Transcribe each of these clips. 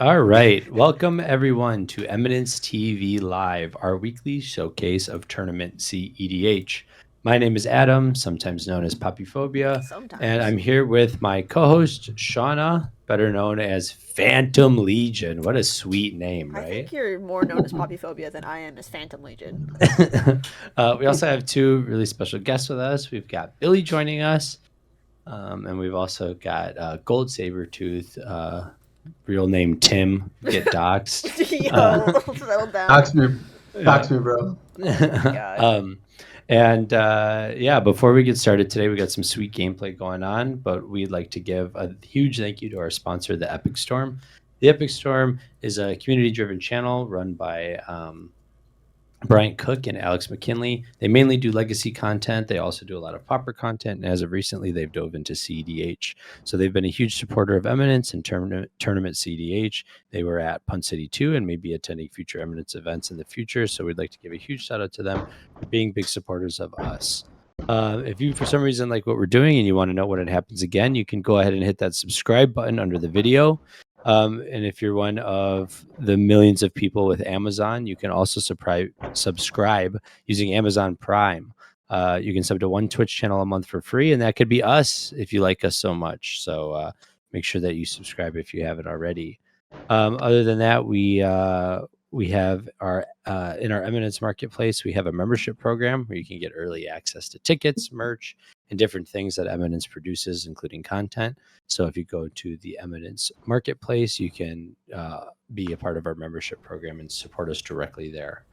All right. Welcome, everyone, to Eminence TV Live, our weekly showcase of tournament cEDH. My name is Adam, sometimes known as Poppyphobia, and Sometimes. I'm here with my co host, Shauna, better known as Phantom Legion. What a sweet name, I right? think you're more known as Poppyphobia than I am as Phantom Legion. We also have two really special guests with us. We've got Billy joining us, and we've also got Gold Sabertooth, real name Tim, get doxxed. Yo, settle down. Dox me, Yeah. dox me, bro. Oh my god. Yeah, before we get started today, we got some sweet gameplay going on, but we'd like to give a huge thank you to our sponsor, the Epic Storm. The Epic Storm is a community-driven channel run by Bryant Cook and Alex McKinley. They mainly do legacy content. They also do a lot of popper content. And as of recently, they've dove into cEDH. So they've been a huge supporter of Eminence and tournament cEDH. They were at Punt City 2 and may be attending future Eminence events in the future. So we'd like to give a huge shout out to them for being big supporters of us. If you, for some reason, like what we're doing and you want to know when it happens again, you can go ahead and hit that subscribe button under the video. And if you're one of the millions of people with Amazon, you can also subscribe using Amazon Prime. You can sub to one Twitch channel a month for free, and that could be us if you like us so much. So make sure that you subscribe if you haven't already. Other than that, we have our in our Eminence Marketplace, we have a membership program where you can get early access to tickets, merch, and different things that Eminence produces, including content. So if you go to the Eminence Marketplace, you can be a part of our membership program and support us directly there.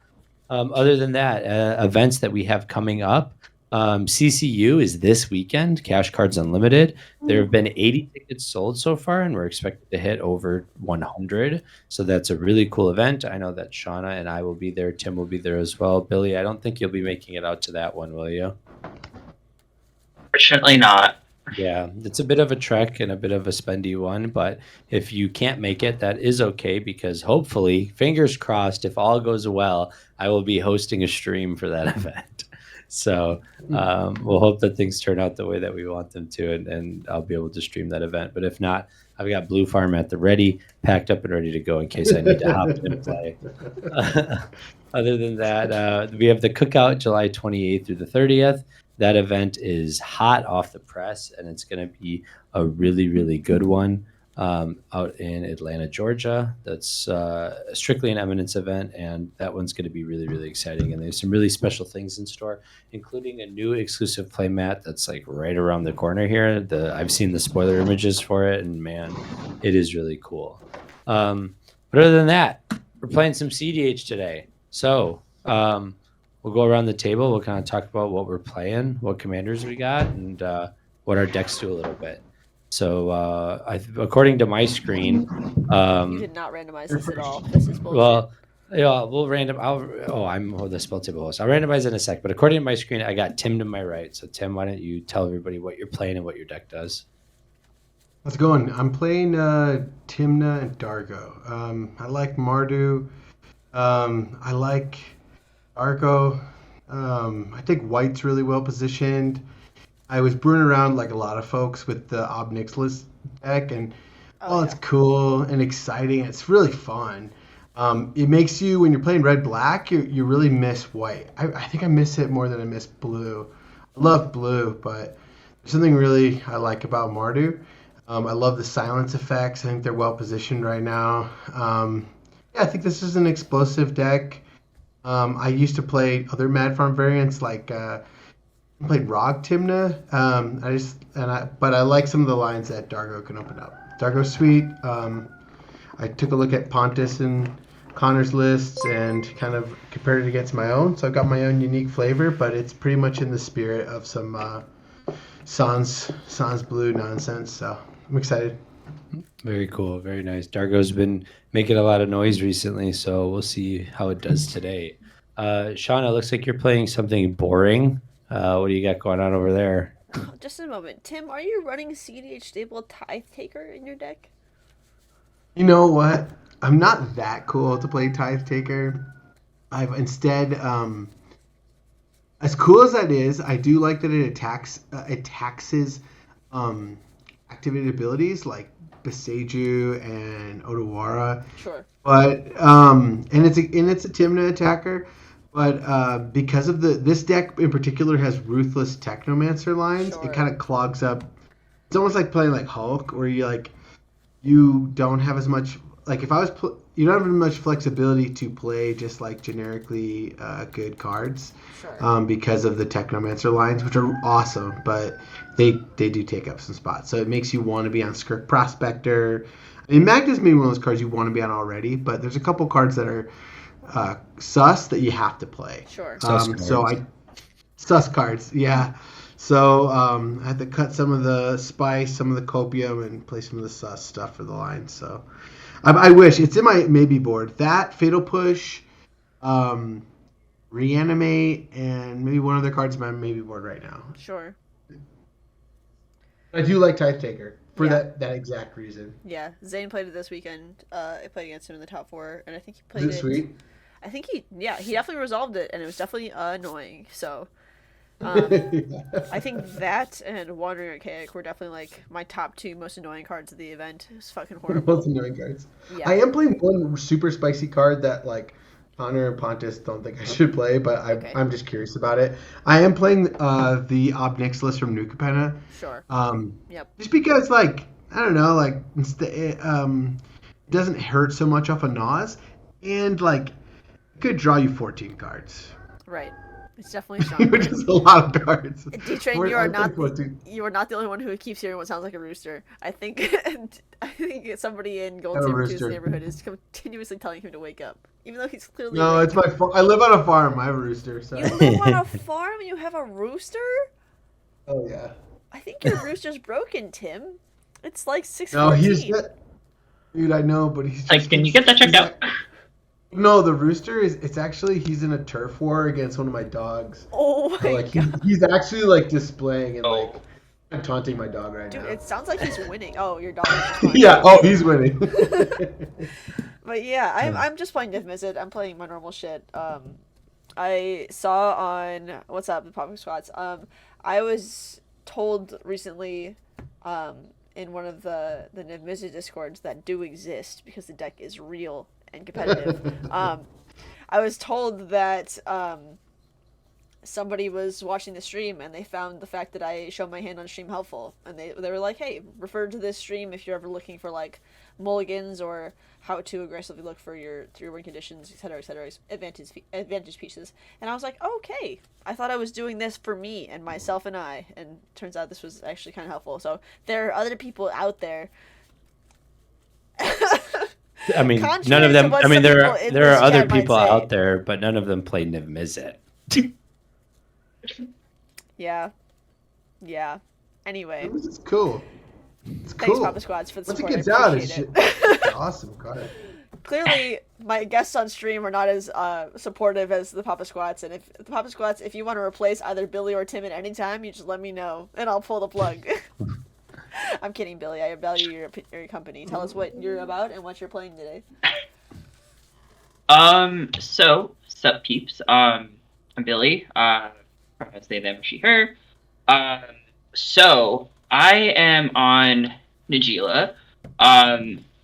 Other than that, events that we have coming up, CCU is this weekend, Cash Cards Unlimited. There have been 80 tickets sold so far, and we're expected to hit over 100. So that's a really cool event. I know that Shauna and I will be there. Tim will be there as well. Billy, I don't think you'll be making it out to that one, will you? Fortunately not. Yeah, it's a bit of a trek and a bit of a spendy one, but if you can't make it, that is okay because hopefully, fingers crossed, if all goes well, I will be hosting a stream for that event. So we'll hope that things turn out the way that we want them to, and I'll be able to stream that event. But if not, I've got Blue Farm at the ready, packed up and ready to go in case I need to hop in and play. Other than that, we have the cookout July 28th through the 30th. That event is hot off the press, and it's going to be a really, really good one out in Atlanta, Georgia. That's strictly an Eminence event, and that one's going to be really, really exciting. And there's some really special things in store, including a new exclusive playmat that's like right around the corner here. I've seen the spoiler images for it, and man, it is really cool. But other than that, we're playing some cEDH today. So we'll go around the table. We'll kind of talk about what we're playing, what commanders we got, and what our decks do a little bit. So, according to my screen, You did not randomize this at all. This is bullshit. well, yeah, we'll random. I'm the spell table host. I'll randomize in a sec. But according to my screen, I got Tim to my right. So, Tim, why don't you tell everybody what you're playing and what your deck does? Let's go on. I'm playing Timna and Dargo. I like Mardu. I like Dargo. I think White's really well positioned. I was brewing around like a lot of folks with the Ob Nixilis deck, and it's cool and exciting. It's really fun. It makes you, when you're playing red-black, you really miss white. I think I miss it more than I miss blue. I love blue, but there's something really I like about Mardu. I love the silence effects. I think they're well positioned right now. I think this is an explosive deck. I used to play other Mad Farm variants like I played Rog Timna. But I like some of the lines that Dargo can open up. Dargo's sweet. I took a look at Pontus and Connor's lists and kind of compared it against my own. So I've got my own unique flavor, but it's pretty much in the spirit of some Sans Blue nonsense. So I'm excited. Very cool. Very nice. Dargo's been making a lot of noise recently, so we'll see how it does today. Shauna, looks like you're playing something boring. What do you got going on over there? Just a moment. Tim, are you running cEDH stable Tithe Taker in your deck? You know what? I'm not that cool to play Tithe Taker. I've instead, as cool as that is, I do like that it taxes activated abilities like Beseju and Odawara. Sure. But and it's a Tymna attacker, but because of this deck in particular has ruthless Technomancer lines, Sure. it kind of clogs up. It's almost like playing like Hulk, where you don't have as much like if I was you don't have as much flexibility to play just like generically good cards, Sure. because of the Technomancer lines, which are awesome, but they do take up some spots. So it makes you want to be on Skirk Prospector. I mean, Magda's maybe one of those cards you want to be on already, but there's a couple cards that are sus that you have to play. Sure. Sus cards, yeah. So I had to cut some of the spice, some of the copium, and play some of the sus stuff for the line. So I wish it's in my maybe board. That Fatal Push, Reanimate, and maybe one other card's in my maybe board right now. Sure. I do like Tithe Taker for Yeah. that exact reason. Yeah. Zane played it this weekend. I played against him in the top 4, and I think he Is played it sweet? I think he definitely resolved it, and it was definitely annoying. So, Yeah. I think that and Wandering Archaic were definitely like my top 2 most annoying cards of the event. It was fucking horrible. Both annoying cards. Yeah. I am playing one super spicy card that like Connor and Pontus don't think I should play, but Okay. I'm just curious about it. I am playing the Ob Nixilis from New Capenna. Sure. Yep. Just because like I don't know, like it doesn't hurt so much off a Nas, and like it could draw you 14 cards, Right. It's definitely strong. which is a lot of cards. D-Train, you are not the only one who keeps hearing what sounds like a rooster. I think somebody in Gold A Sabertooth's rooster. neighborhood is continuously telling him to wake up, even though he's clearly No, awake. it's my fault. I live on a farm. I have a rooster. So. You live on a farm and you have a rooster? Oh yeah. I think your rooster's broken, Tim. It's like 6:14. No, dude. I know, but he's Like, can you get that checked out? No, the rooster it's actually he's in a turf war against one of my dogs. Oh my So, like god. he's actually like displaying and like Oh. I'm taunting my dog right Dude, now. it sounds like he's winning. Oh, your dog is just fine. Yeah. Oh, he's winning. But yeah, I'm just playing Div Mizzet. I'm playing my normal shit. I saw on what's up the Popping Squats. I was told recently, in one of the Div Mizzet discords that do exist because the deck is real and competitive. I was told that somebody was watching the stream and they found the fact that I show my hand on stream helpful, and they were like, hey, refer to this stream if you're ever looking for like mulligans or how to aggressively look for your 3-win conditions, etc., advantage pieces. And I was like, okay, I thought I was doing this for me and myself and I, and turns out this was actually kind of helpful. So there are other people out there. I mean, Contrary none of to them. what I mean, some there people are in there this are other chat might people say. out there, but none of them play Niv Mizzet. Yeah. Anyway, This is cool. It's thanks cool. Papa Squads for the Once it support. gets I out, appreciate it's it. awesome card. Clearly, my guests on stream are not as supportive as the Papa Squats, and if the Papa Squats, if you want to replace either Billy or Tim at any time, you just let me know, and I'll pull the plug. I'm kidding, Billy. I value your company. Tell us what you're about and what you're playing today. So, sup peeps, I'm Billy, pronouns they, them, she, her. So, I am on Najeela,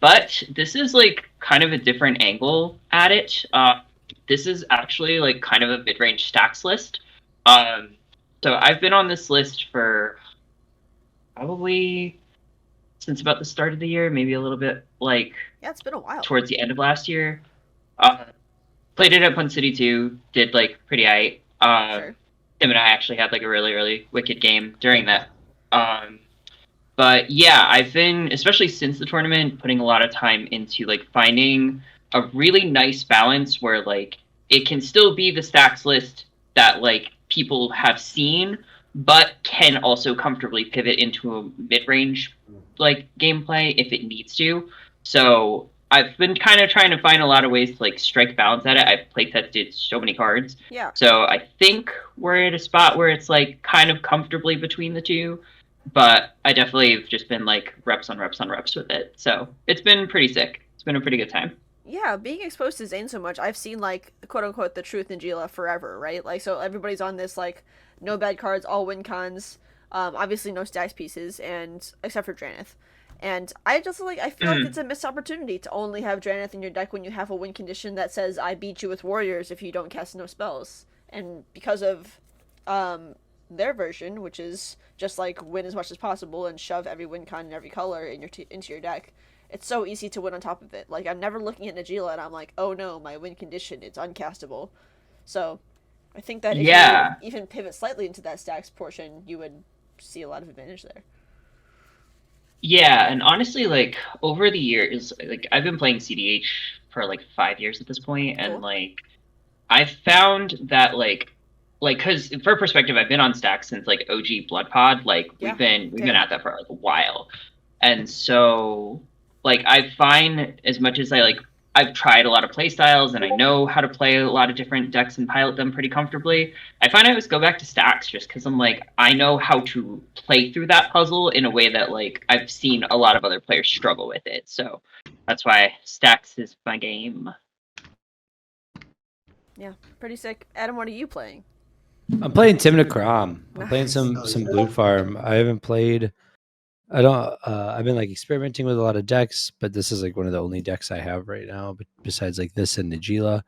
but this is, like, kind of a different angle at it. This is actually, like, kind of a mid-range stacks list. So I've been on this list for probably since about the start of the year, maybe a little bit, like, Yeah, it's been a while. towards the end of last year. Played it at Pun City 2, did like pretty aight. Sure. Tim and I actually had like a really, really wicked game during that. But yeah, I've been, especially since the tournament, putting a lot of time into like finding a really nice balance where like it can still be the stacks list that like people have seen, but can also comfortably pivot into a mid-range like gameplay if it needs to. So I've been kind of trying to find a lot of ways to like strike balance at it. I've play tested so many cards. Yeah. So I think we're at a spot where it's like kind of comfortably between the two, but I definitely have just been like reps on reps on reps with it. So it's been pretty sick. It's been a pretty good time. Yeah, being exposed to Zane so much, I've seen like quote unquote the truth Najeela forever, right? Like, so everybody's on this like no bad cards, all win cons, obviously no stacks pieces, and except for Dranith. And I just I feel like it's a missed opportunity to only have Drannith in your deck when you have a win condition that says I beat you with warriors if you don't cast no spells. And because of their version, which is just like win as much as possible and shove every win con in every color in into your deck, it's so easy to win on top of it. Like, I'm never looking at Najeela and I'm like, oh no, my win condition, it's uncastable. So I think that if you even pivot slightly into that stacks portion, you would see a lot of advantage there. Yeah, and honestly, like over the years, like I've been playing cEDH for like 5 years at this point, and Cool. like I've found that because for perspective, I've been on stacks since like OG Bloodpod. Like we've been at that for like a while, and so like I find as much as I've tried a lot of play styles and I know how to play a lot of different decks and pilot them pretty comfortably, I find I always go back to stacks just because I'm like, I know how to play through that puzzle in a way that like I've seen a lot of other players struggle with it. So that's why stacks is my game. Yeah, pretty sick. Adam, what are you playing? I'm playing Timna Crom. I'm playing Nice. some Blue Farm. I haven't played. I've been like experimenting with a lot of decks, but this is like one of the only decks I have right now, but besides like this and Najeela.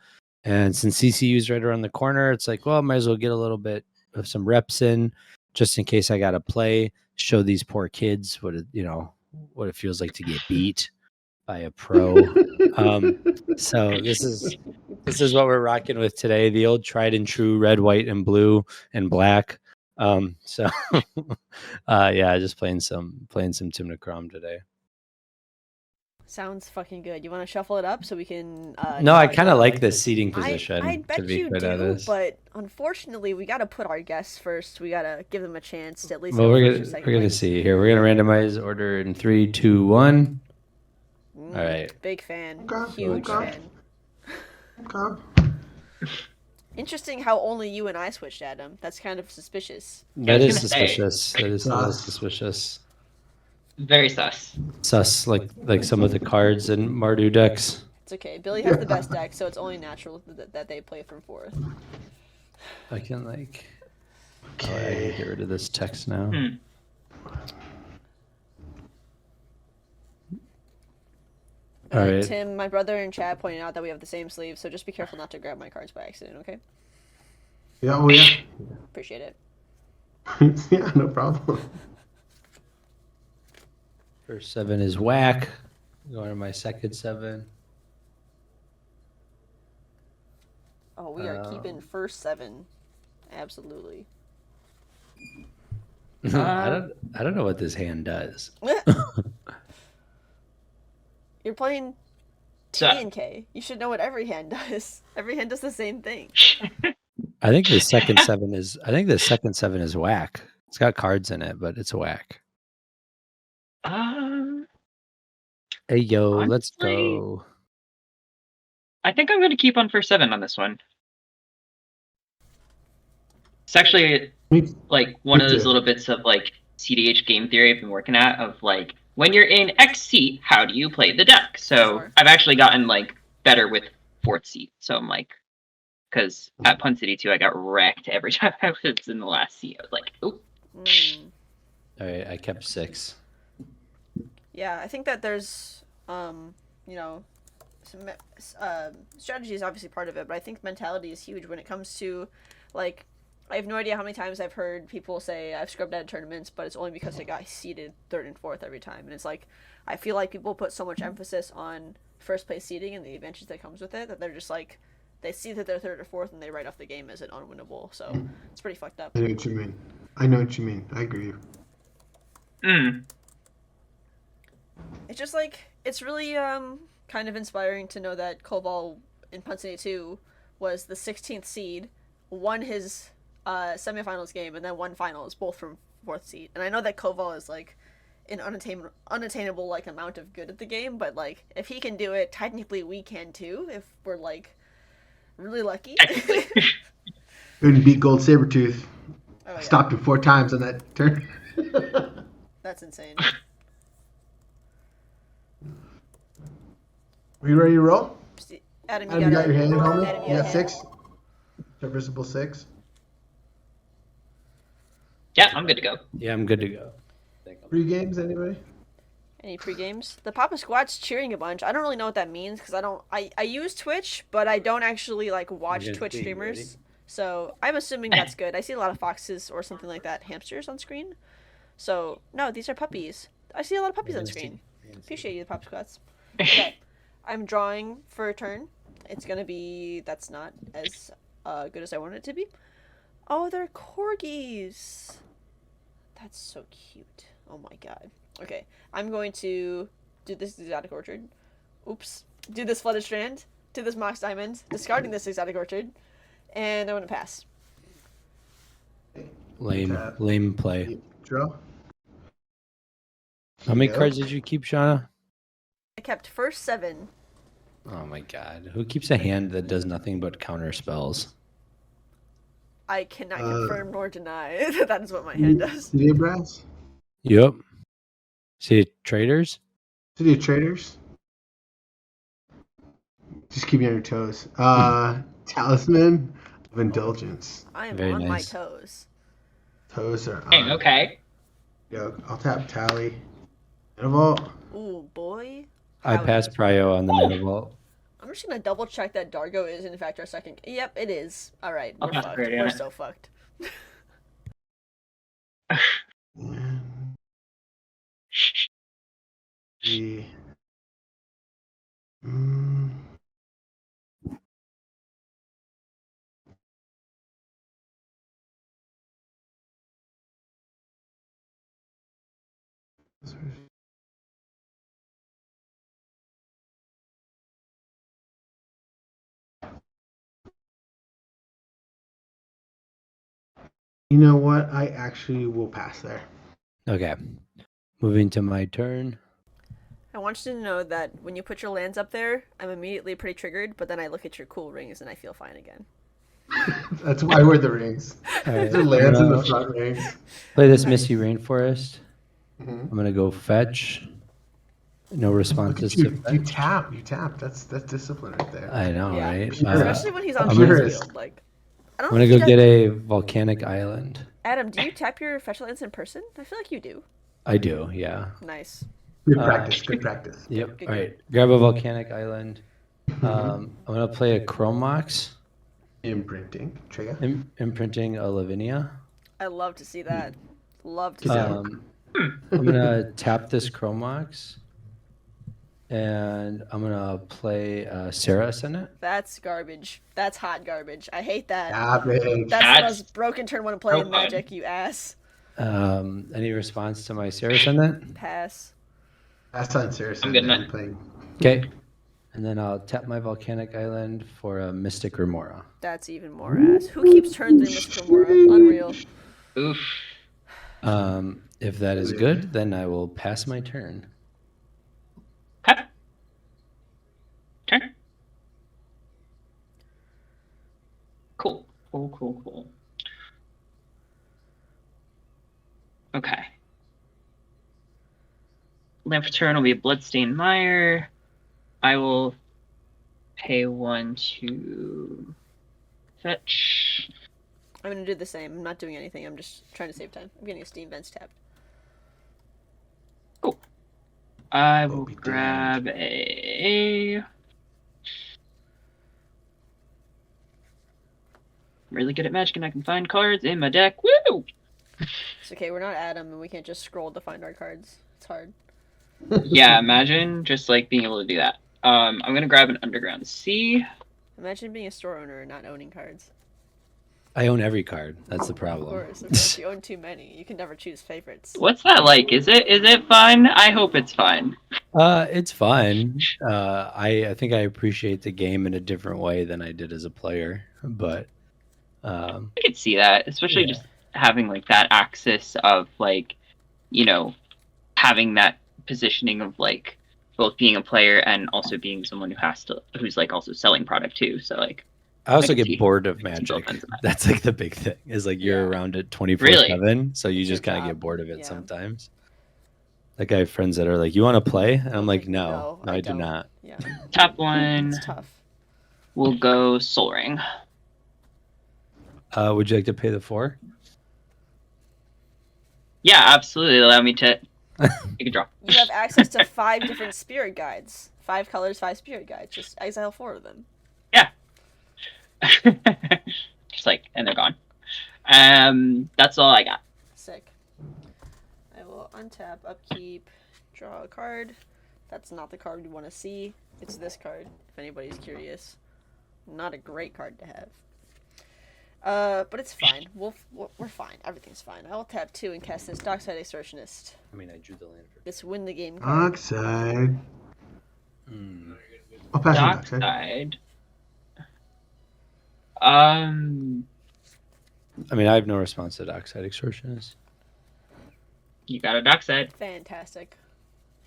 And since CCU is right around the corner, it's like, well, I might as well get a little bit of some reps in just in case I got to play, show these poor kids what it feels like to get beat by a pro. So this is what we're rocking with today. The old tried and true red, white, and blue and black. So yeah, just playing some Timna Crom today. Sounds fucking good. You want to shuffle it up so we can no, I kind of like this seating position. I bet to be you quite do, honest. but unfortunately we gotta put our guests first. We gotta give them a chance to at least Well, go we're first or second gonna place. see here. We're gonna randomize order in 3, 2, 1. All right. Big fan. Okay, Huge okay. fan. Okay. Interesting how only you and I switched, Adam. That's kind of suspicious. That I is was gonna say. suspicious. That is a little suspicious. Very sus. Sus, like some of the cards in Mardu decks. It's okay. Billy has the best deck, so it's only natural that they play from fourth. I can like. Oh, I can get rid of this text now. All right. Tim, my brother in chat pointed out that we have the same sleeve, so just be careful not to grab my cards by accident, okay? Yeah, oh yeah. Appreciate it. Yeah, no problem. First 7 is whack. Going to my second 7. Oh, we are keeping first 7. Absolutely. I don't know what this hand does. You're playing T and K. You should know what every hand does. Every hand does the same thing. I think the second 7 is whack. It's got cards in it, but it's a whack. Hey yo, honestly, let's go. I think I'm gonna keep on first 7 on this one. It's actually like one of those little bits of like cEDH game theory I've been working at of like, when you're in X seat, how do you play the deck? So Sure. I've actually gotten like better with 4th seat. So I'm like, because at Pun City 2, I got wrecked every time I was in the last seat. I was like, oh. All right, I kept 6. Yeah, I think that there's, some strategy is obviously part of it, but I think mentality is huge when it comes to, like, I have no idea how many times I've heard people say I've scrubbed out of tournaments, but it's only because I got seeded 3rd and 4th every time. And it's like, I feel like people put so much emphasis on first place seeding and the advantage that comes with it that they're just like, they see that they're 3rd or 4th and they write off the game as an unwinnable. So it's pretty fucked up. I know what you mean. I agree. It's just like, it's really kind of inspiring to know that Koval in Pun City 2 was the 16th seed, won his semifinals game, and then won finals, both from 4th seed. And I know that Koval is like an unattainable like amount of good at the game, but like if he can do it, technically we can too if we're like really lucky. Couldn't beat Gold Sabertooth. Oh, yeah. Stopped him 4 times on that turn. That's insane. Are you ready to roll? Adam, You got your hand in, homie? Adam, You got 6? Traversable 6? Yeah, I'm good to go. Yeah, I'm good to go. 3 games, anybody? Any pre-games? The Papa Squat's cheering a bunch. I don't really know what that means because I use Twitch, but I don't actually like watch You're Twitch gonna tweet, streamers. ready? So I'm assuming that's good. I see a lot of foxes or something like that, hamsters on screen. So no, these are puppies. I see a lot of puppies You're on gonna screen. see. You're gonna see. Appreciate you, the Papa Squats. Okay, I'm drawing for a turn. It's gonna be that's not as good as I wanted it to be. Oh, they're corgis. That's so cute. Oh my god. Okay, I'm going to do this exotic orchard. Oops. Do this flooded strand. Do this mox diamond. Discarding this exotic orchard. And I'm going to pass. Lame play. Draw. How many Yep. cards did you keep, Shauna? I kept first 7. Oh my god. Who keeps a hand that does nothing but counter spells? I cannot confirm nor deny that that is what my hand does. City of Brass? Yep. See traders? City of Traders? Just keep you on your toes. Talisman of Indulgence. I am Very on nice. my toes. Toes are on. Hey, okay. Yo, I'll tap Tally. Vault. Ooh, boy. I Howdy. passed Prio on the Mana Vault. I'm just going to double check that Dargo is in fact our second. Yep, it is. Alright, I'll we're pass fucked. Brady on We're it. so fucked. The, mm, you know what? I actually will pass there. Okay. Moving to my turn. I want you to know that when you put your lands up there, I'm immediately pretty triggered, but then I look at your cool rings and I feel fine again. That's why we're the rings. Alright, The lands in the I'm gonna front rings. play this Nice. Misty Rainforest. Mhm. I'm gonna go fetch. No Look responses at you. to You fetch. tap. You tap. That's discipline right there. I know, Yeah. right? Especially when he's on I'm Shane's curious. field. Like, I I'm don't gonna think go he get does- a volcanic island. Adam, do you tap your fetch lands in person? I feel like you do. I do, yeah. Nice. Good practice. Good practice. Yep. Good, All right. Grab a volcanic island. I'm gonna play a Chromox, Imprinting. Trigger. imprinting a Lavinia. I love to see that. Love to see that. I'm gonna tap this Chromox, and I'm gonna play Sarah Ascendant. That's garbage. That's hot garbage. I hate that. Savage. That's the That's most broken turn one to play in so fun. Magic, you ass. Any response to my Sarah Ascendant? Pass. That's on serious. I'm good, then man. playing. Okay. And then I'll tap my volcanic island for a Mystic Remora. That's even more ass. Who keeps turn 3 Mr. Gamora? Unreal. Oof. If that is good, then I will pass my turn. Okay. Turn. Cool. Cool. Okay. Land for turn will be a Bloodstained Mire. I will pay 1 to fetch. I'm gonna do the same. I'm not doing anything. I'm just trying to save time. I'm getting a Steam Vents tapped. Cool. I Oh, will be damned. grab a. I'm really good at Magic and I can find cards in my deck. Woo! It's okay. We're not Adam, and we can't just scroll to find our cards. It's hard. Yeah, imagine just like being able to do that. I'm gonna grab an Underground Sea. Imagine being a store owner and not owning cards. I own every card. That's the Of problem. course. You own too many. You can never choose favorites. What's that like? Is it fun? I hope it's fun. It's fun. I think I appreciate the game in a different way than I did as a player. But I could see that, especially Yeah. just having like that axis of like, having that positioning of like both being a player and also being someone who's like also selling product too. So like, I also I can see- get bored of see Magic. both ends of that. That's like the big thing. Is like you're Yeah. around it 24/7, so you It's your just kind of job. get bored of it Yeah. sometimes. Like I have friends that are like, "You want to play?" And I'm like, No, "No, I I do don't." not." Yeah. top one It's tough. will go Soul Ring. Would you like to pay the 4? Yeah, absolutely. Allow me to You can draw. You have access to 5 different spirit guides. 5 colors, 5 spirit guides. Just exile 4 of them. Yeah. Just like, and they're gone. That's all I got. Sick. I will untap, upkeep, draw a card. That's not the card you want to see. It's this card, if anybody's curious. Not a great card to have. But it's fine. We're fine. Everything's fine. I will tap 2 and cast this Dockside Extortionist. I mean, I drew the land for. This win the game card. Dockside. Mm. I'll pass on Dockside. Dockside. I mean, I have no response to Dockside Extortionist. You got a Dockside. Fantastic.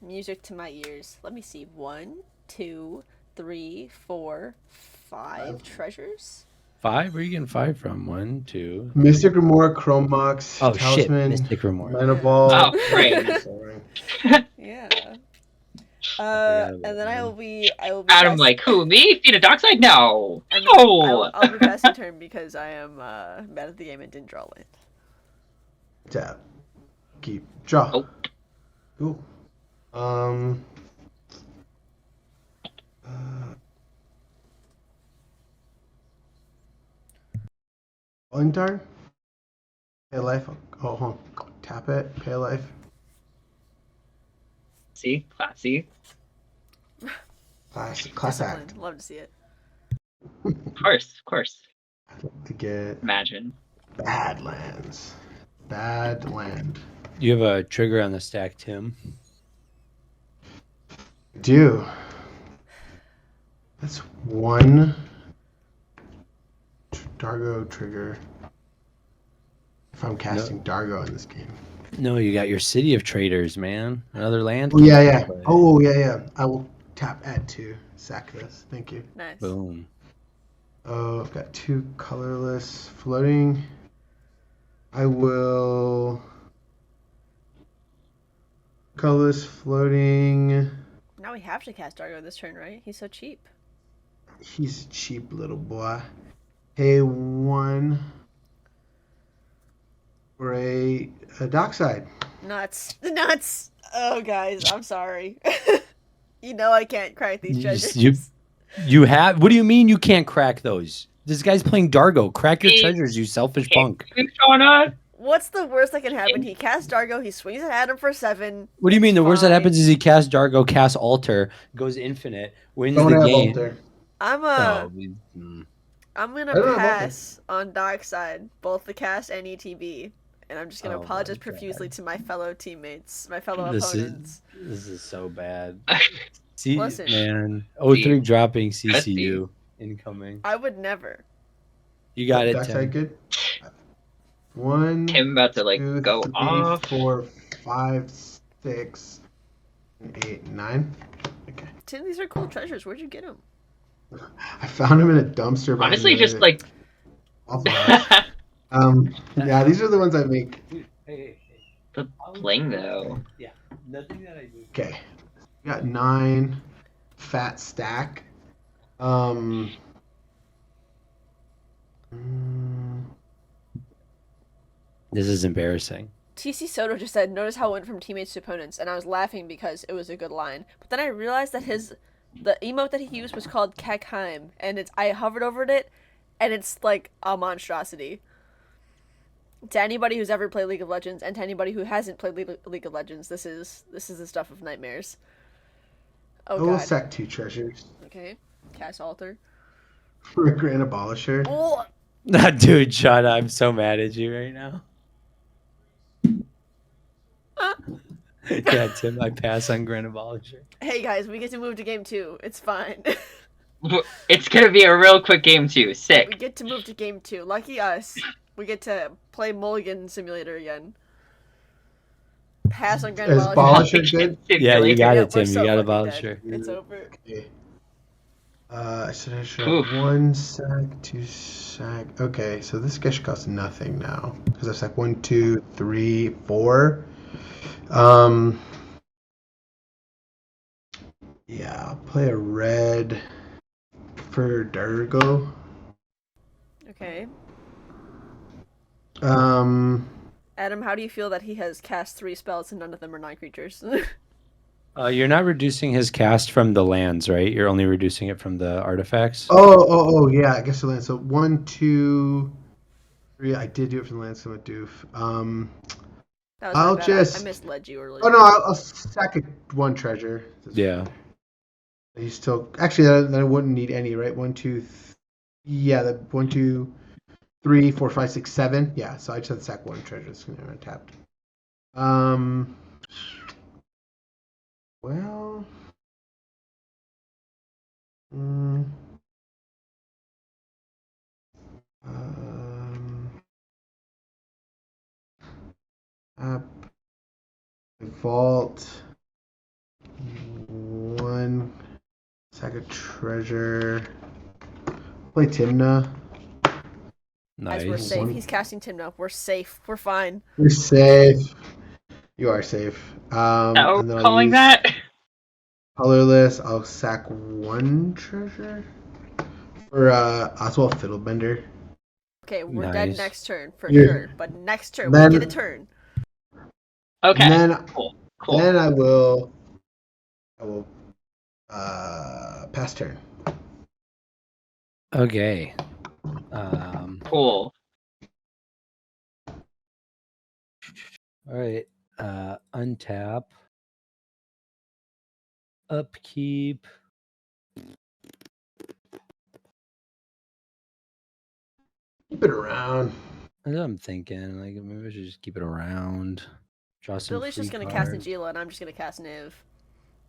Music to my ears. Let me see. 1, 2, 3, 4, 5 treasures. 5? Where are you getting 5 from? 1, 2. Mystic Remora, Chrome Box, Oh shit! Talisman, Mystic Remora. Mana Ball. Oh, great. Sorry. Yeah. And then I will be Adam, passing- like, who, me? Feed a Dockside? No. I'll No. be passing turn because I am bad at the game and didn't draw land. Tap. Keep. Draw. Oh. Cool. Calling turn. Pay life. Oh, hold on. Tap it. Pay life. See? Classy. Class act. Discipline. Love to see it. Of course. I'd like to get Imagine. Badlands. Bad land. You have a trigger on the stack, Tim. Do. That's 1 Dargo trigger. If I'm casting Dargo in this game. No, you got your City of Traders, man. Another land. Oh yeah. Oh yeah. I will tap add 2. Sack this. Thank you. Nice. Boom. Oh, I've got 2 colorless floating. I will colorless floating. Now we have to cast Dargo this turn, right? He's so cheap. He's a cheap little boy. Pay 1 for a Dockside. Nuts. Oh, guys, I'm sorry. You know I can't crack these treasures. You have. What do you mean you can't crack those? This guy's playing Dargo. Crack your Hey. treasures, you selfish punk. Hey, Shauna. What's the worst that can happen? He casts Dargo, he swings it at him for 7. What do you mean? The worst that Fine. happens is he casts Dargo, casts Alter, goes infinite, wins Don't the have game. Alter. I'm Oh, I'm I gonna don't have pass on Dockside, both the cast and ETB. And I'm just gonna Oh my apologize God. profusely to my fellow teammates, my fellow This opponents. is so bad. See, Listen. man. 03 dropping Let's see. CCU incoming. I would never. You got it, Dockside Tim. good. 1, Tim about to, like, 2, go 3, off. 4, 5, 6, 8, 9. Okay. Tim, these are cool treasures. Where'd you get them? I found him in a dumpster. behind Honestly, the just, like... Waffle House. Yeah, these are the ones I make. Hey. The bling, though. Yeah, nothing that I do. Okay. Got 9. Fat stack. This is embarrassing. TC Soto just said, notice how it went from teammates to opponents, and I was laughing because it was a good line. But then I realized that the emote that he used was called Kekheim, and I hovered over it, and it's like a monstrosity. To anybody who's ever played League of Legends, and to anybody who hasn't played League of Legends, this is the stuff of nightmares. Oh I will god. sack 2 treasures Okay. Cast Alter. for a Grand Abolisher. Oh! Dude, Shauna, I'm so mad at you right now. Yeah, Tim, I pass on Grand Abolisher. Hey guys, we get to move to game 2. It's fine. It's gonna be a real quick game, too. We Sick. get to move to game 2. Lucky us. We get to play Mulligan Simulator again. Pass on Grand Is Abolisher. Abolisher good? Yeah, you got Yeah, it, we're Tim. so You got fucking Abolisher. dead. It's over. Okay. I said I should Oof. have 1 sack, 2 sack. Okay, so this guy should cost nothing now. Because I sack 1, 2, 3, 4. Yeah, I'll play a red for Dargo. Okay. Adam, how do you feel that he has cast 3 spells and none of them are non-creatures? You're not reducing his cast from the lands, right? You're only reducing it from the artifacts. Oh, yeah. I guess the land. So 1, 2, 3. I did do it from the land, so I'm a doof. That was I'll my bad. just. I misled you earlier. Oh no, I'll sack it 1 treasure. Yeah. He's still actually. Then I wouldn't need any, right? 1, 2. Yeah, the 1, 2, 3, 4, 5, 6, 7. Yeah, so I just had to sack 1 treasure. It's gonna be untapped. Well. Up. Vault. 1. Sack a treasure. Play Timna. Nice. Guys, we're safe. He's casting Timna. We're safe. We're fine. You're safe. You are safe. Oh, And then I'll calling use that? colorless. I'll sack 1 treasure for Oswald Fiddlebender. Okay, we're dead Nice. next turn for Yeah. sure. But next turn, Then- we get a turn. Okay. And then, Cool. then I will pass turn. Okay. Cool. All right. Untap. Upkeep. Keep it around. That's what I'm thinking. Like maybe I should just keep it around. Draw some. Billy's just free gonna cast cards. Najeela, and I'm just gonna cast Niv.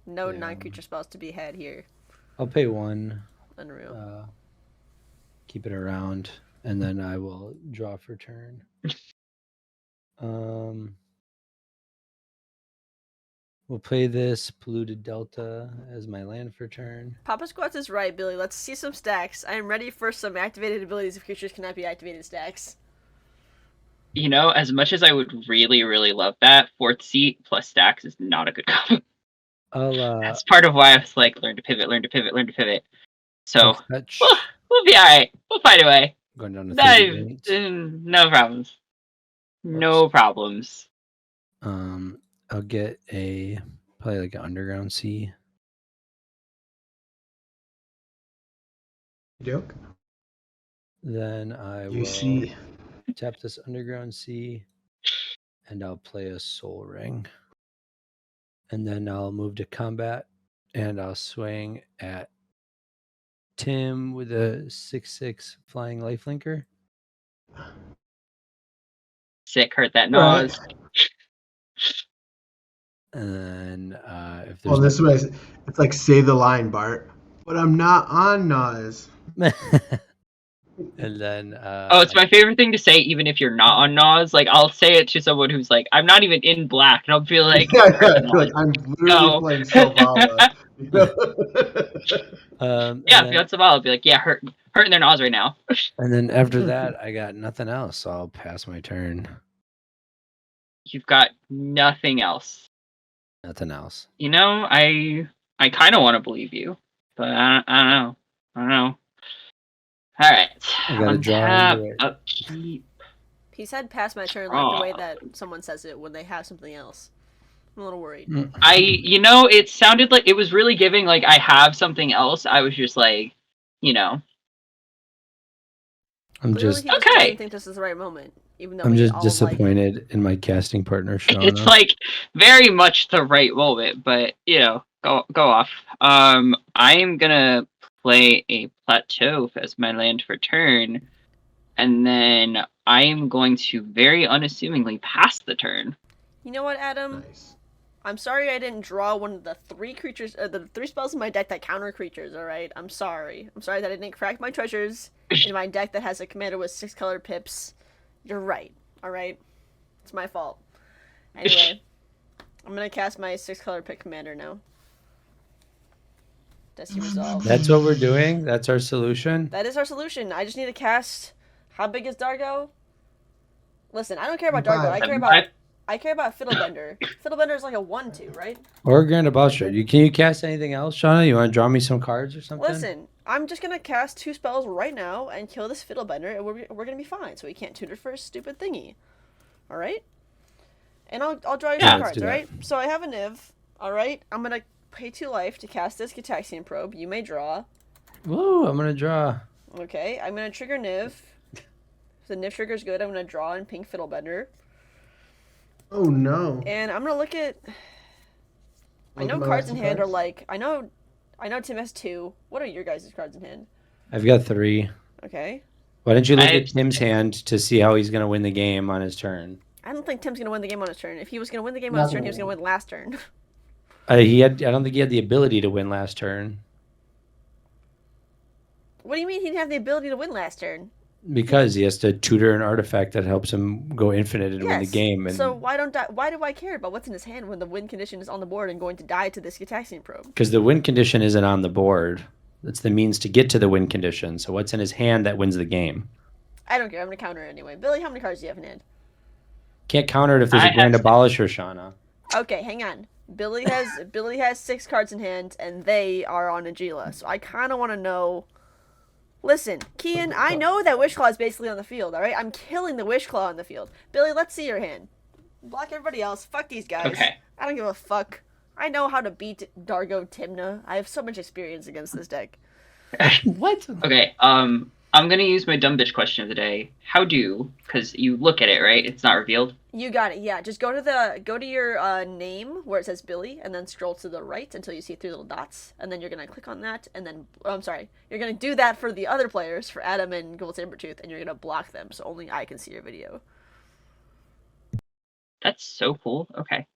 No Yeah. non-creature spells to be had here. I'll pay 1. Unreal. Keep it around, and then I will draw for turn. We'll play this Polluted Delta as my land for turn. Papa Squats is right, Billy. Let's see some stacks. I am ready for some activated abilities if creatures cannot be activated stacks. You know, as much as I would really, really love that, 4th seat plus stacks is not a good combo. That's part of why I was like, learn to pivot, learn to pivot, learn to pivot. So, fetch. we'll be alright. We'll find a way. Going down to No, 38. no problems. No problems. I'll get probably like an Underground Sea. Joke. Then I will tap this Underground Sea, and I'll play a Soul Ring. And then I'll move to combat, and I'll swing at Tim with a 6/6 flying lifelinker. Sick, hurt that nose. And if there's this way, it's like say the line, Bart. But I'm not on Nas. and then it's my favorite thing to say, even if you're not on Nas. Like, I'll say it to someone who's like, I'm not even in black, and I'll be like, yeah, like I'm literally playing Selvala. Yeah, if you want Selvala, I'll be like, yeah, hurting their Nas right now. And then after that, I got nothing else, so I'll pass my turn. You've got nothing else. Nothing else. You know, I kind of want to believe you, but I don't know. All right. I gotta draw Untap, into it. upkeep. He said pass my turn like the way that someone says it when they have something else. I'm a little worried. It sounded like it was really giving like I have something else. I was just like, I'm Clearly, just he just doesn't think this is the right moment, even though I'm we just all disappointed in my casting partner, Shauna. It's like very much the right moment, but go off. I am gonna play a plateau as my land for turn, and then I am going to very unassumingly pass the turn. You know what, Adam? Nice. I'm sorry I didn't draw one of the 3 creatures, the 3 spells in my deck that counter creatures. All right, I'm sorry. I'm sorry that I didn't crack my treasures in my deck that has a commander with 6 colored pips. You're right. All right, it's my fault. Anyway, I'm gonna cast my 6 colored pip commander now. Desi Resolve. That's what we're doing. That's our solution. That is our solution. I just need to cast. How big is Dargo? Listen, I don't care about Dargo. I care about Fiddlebender. Fiddlebender is like a 1/2, right? Or Grand Balustrade. Can you cast anything else, Shauna? You want to draw me some cards or something? Listen, I'm just gonna cast 2 spells right now and kill this Fiddlebender, and we're gonna be fine. So we can't tutor for a stupid thingy. All right? And I'll draw you Yeah, some let's cards, do that. alright? So I have a Niv, alright? I'm gonna pay 2 life to cast this Gitaxian Probe. You may draw. Woo, I'm gonna draw. Okay, I'm gonna trigger Niv. If the Niv trigger's good, I'm gonna draw in Pink Fiddlebender. Oh no. And I'm gonna look at... I know Look at my cards in list of hand are cards. like... I know Tim has 2. What are your guys' cards in hand? I've got 3. Okay. Why don't you look I- at Tim's hand to see how he's gonna win the game on his turn? I don't think Tim's gonna win the game on his turn. If he was gonna win the game on his turn, he was gonna win last turn. I don't think he had the ability to win last turn What do you mean he didn't have the ability to win last turn? because he has to tutor an artifact that helps him go infinite and win the game. And So why do I care about what's in his hand when the win condition is on the board and going to die to this Gitaxian Probe? because the win condition isn't on the board, it's the means to get to the win condition. So what's in his hand that wins the game? I don't care. I'm gonna counter it anyway. Billy, how many cards do you have in hand? Can't counter it if there's I a grand have- abolisher, Shauna. Okay, hang on. Billy has 6 cards in hand, and they are on Najeela. So I kind of want to know. Listen, Kian, I know that Wish Claw is basically on the field. All right, I'm killing the Wish Claw on the field. Billy, let's see your hand. Block everybody else. Fuck these guys. Okay. I don't give a fuck. I know how to beat Dargo Timna. I have so much experience against this deck. What? Okay, I'm gonna use my dumb bitch question of the day. How do? Because you look at it, right? It's not revealed. You got it. Yeah, just go to your name where it says Billy, and then scroll to the right until you see 3 little dots, and then you're gonna click on that, and then you're gonna do that for the other players, for Adam and Gold Sabertooth, and you're gonna block them so only I can see your video. That's so cool. Okay.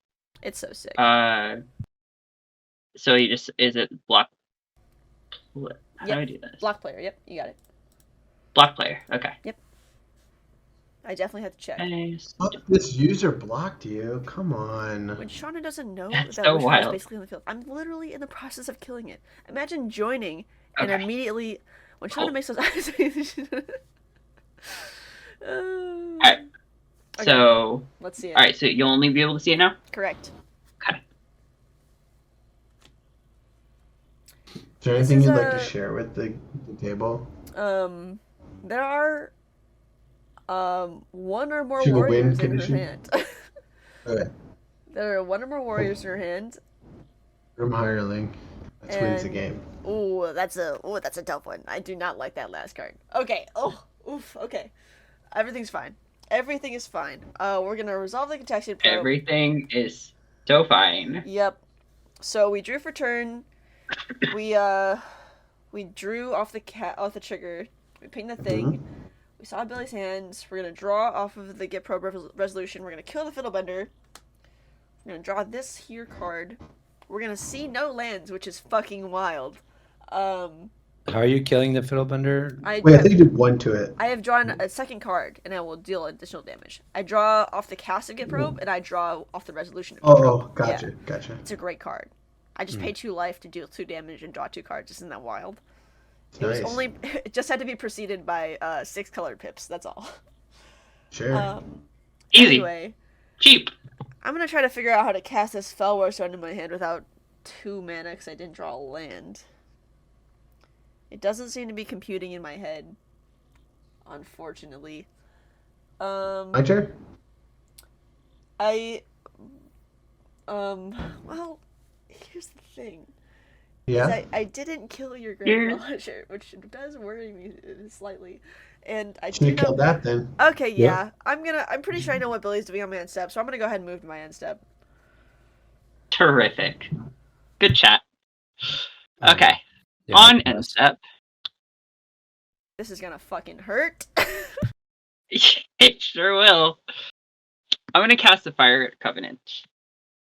It's so sick. So you just is it block? How do I do this? Block player. Yep, you got it. Block player. Okay. I definitely had to check. Nice. Fuck, this user blocked you. Come on. When Shauna doesn't know That's that so Wish Claw is wild. basically on the field, I'm literally in the process of killing it. Imagine joining and Okay. immediately when Shauna Cool. makes those eyes. Alright. Okay. So, Let's see it. alright, so you'll only be able to see it now? Correct. Okay. Is there This anything is you'd like to a- share with the table? There are one or more Should we win warriors in her condition? hand. Okay. There are one or more warriors in her hand. Room hireling. That wins the And- game. Ooh, that's a tough one. I do not like that last card. Okay. Oh, oof. Okay. Everything's fine. Everything is fine. We're gonna resolve the Gitaxian Probe. Everything is so fine. Yep. So we drew for turn. We drew off the trigger. We pinged the thing. We saw Billy's hands. We're gonna draw off of the Get Probe resolution. We're gonna kill the Fiddlebender. We're gonna draw this here card. We're gonna see no lands, which is fucking wild. How are you killing the Fiddlebender? Wait, I think you did 1 to it. I have drawn a second card, and I will deal additional damage. I draw off the cast of Get Probe, and I draw off the resolution of Get Probe. Oh, gotcha, Yeah, gotcha. it's a great card. I just paid 2 life to deal 2 damage and draw 2 cards. Isn't that wild? It was Nice. only. It just had to be preceded by 6 colored pips. That's all. Sure. Easy. Anyway, Cheap. I'm gonna try to figure out how to cast this Fellwar Stone in my hand without 2 mana because I didn't draw a land. It doesn't seem to be computing in my head, unfortunately. My turn? Well, here's the thing. Yeah? I didn't kill your Yeah. Great Abolisher, which does worry me slightly. And I Should do have know... killed that then. Okay, Yeah. yeah. I'm pretty sure I know what Billy's doing on my end step, so I'm gonna go ahead and move to my end step. Terrific. Good chat. Um, Okay. yeah, On yes. end step. This is gonna fucking hurt. It sure will. I'm gonna cast the Fire Covenant.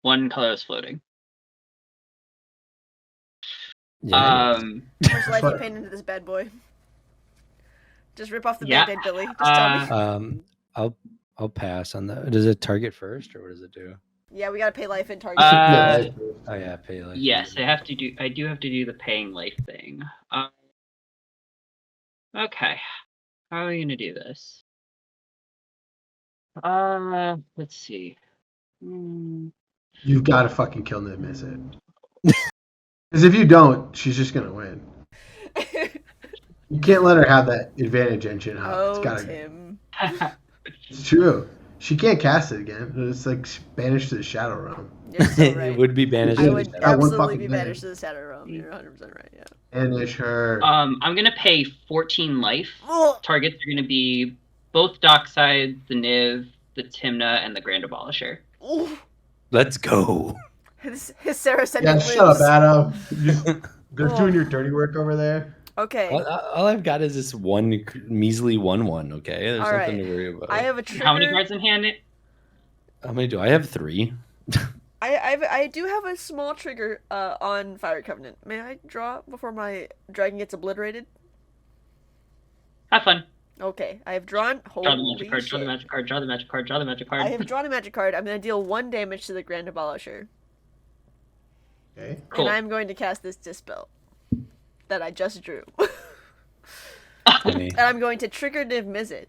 1 color is floating. Yeah. How much life you Fuck. paint into this bad boy? Just rip off the Yeah, band-aid, Billy. Just tell me. I'll pass on that. Does it target first, or what does it do? Yeah, we gotta pay life in target. Yeah, Oh yeah, pay like. Yes, I do have to do the paying life thing. Okay. How are we gonna do this? Let's see. You've got to fucking kill Nid Miss it. Because if you don't, she's just going to win. You can't let her have that advantage engine. Huh? Oh, It's gotta, Tim. it's true. She can't cast it again. It's like banished to the Shadow Realm. You're so right. It would be banished. I to the would shadow. one absolutely fucking be man. banished to the Shadow Realm. You're 100% right, yeah. Banish her. I'm gonna pay 14 life. Ugh. Targets are gonna be both Dockside, the Niv, the Timna, and the Grand Abolisher. Ooh. Let's go. His Sarah said Yeah, he shut up, lives. Adam. They're Oh. doing your dirty work over there. Okay. All I've got is this one measly 1/1. Okay, there's All nothing right. to worry about. I have a trigger. How many cards in hand? How many do I have? 3. I do have a small trigger on Fire Covenant. May I draw before my dragon gets obliterated? Have fun. Okay, I have drawn. Draw the Holy magic card, shit. draw the magic card, draw the magic card, draw the magic card. I have drawn a magic card. I'm going to deal 1 damage to the Grand Abolisher. Okay. Cool. And I'm going to cast this Dispel that I just drew. Funny. And I'm going to trigger Niv Mizzet.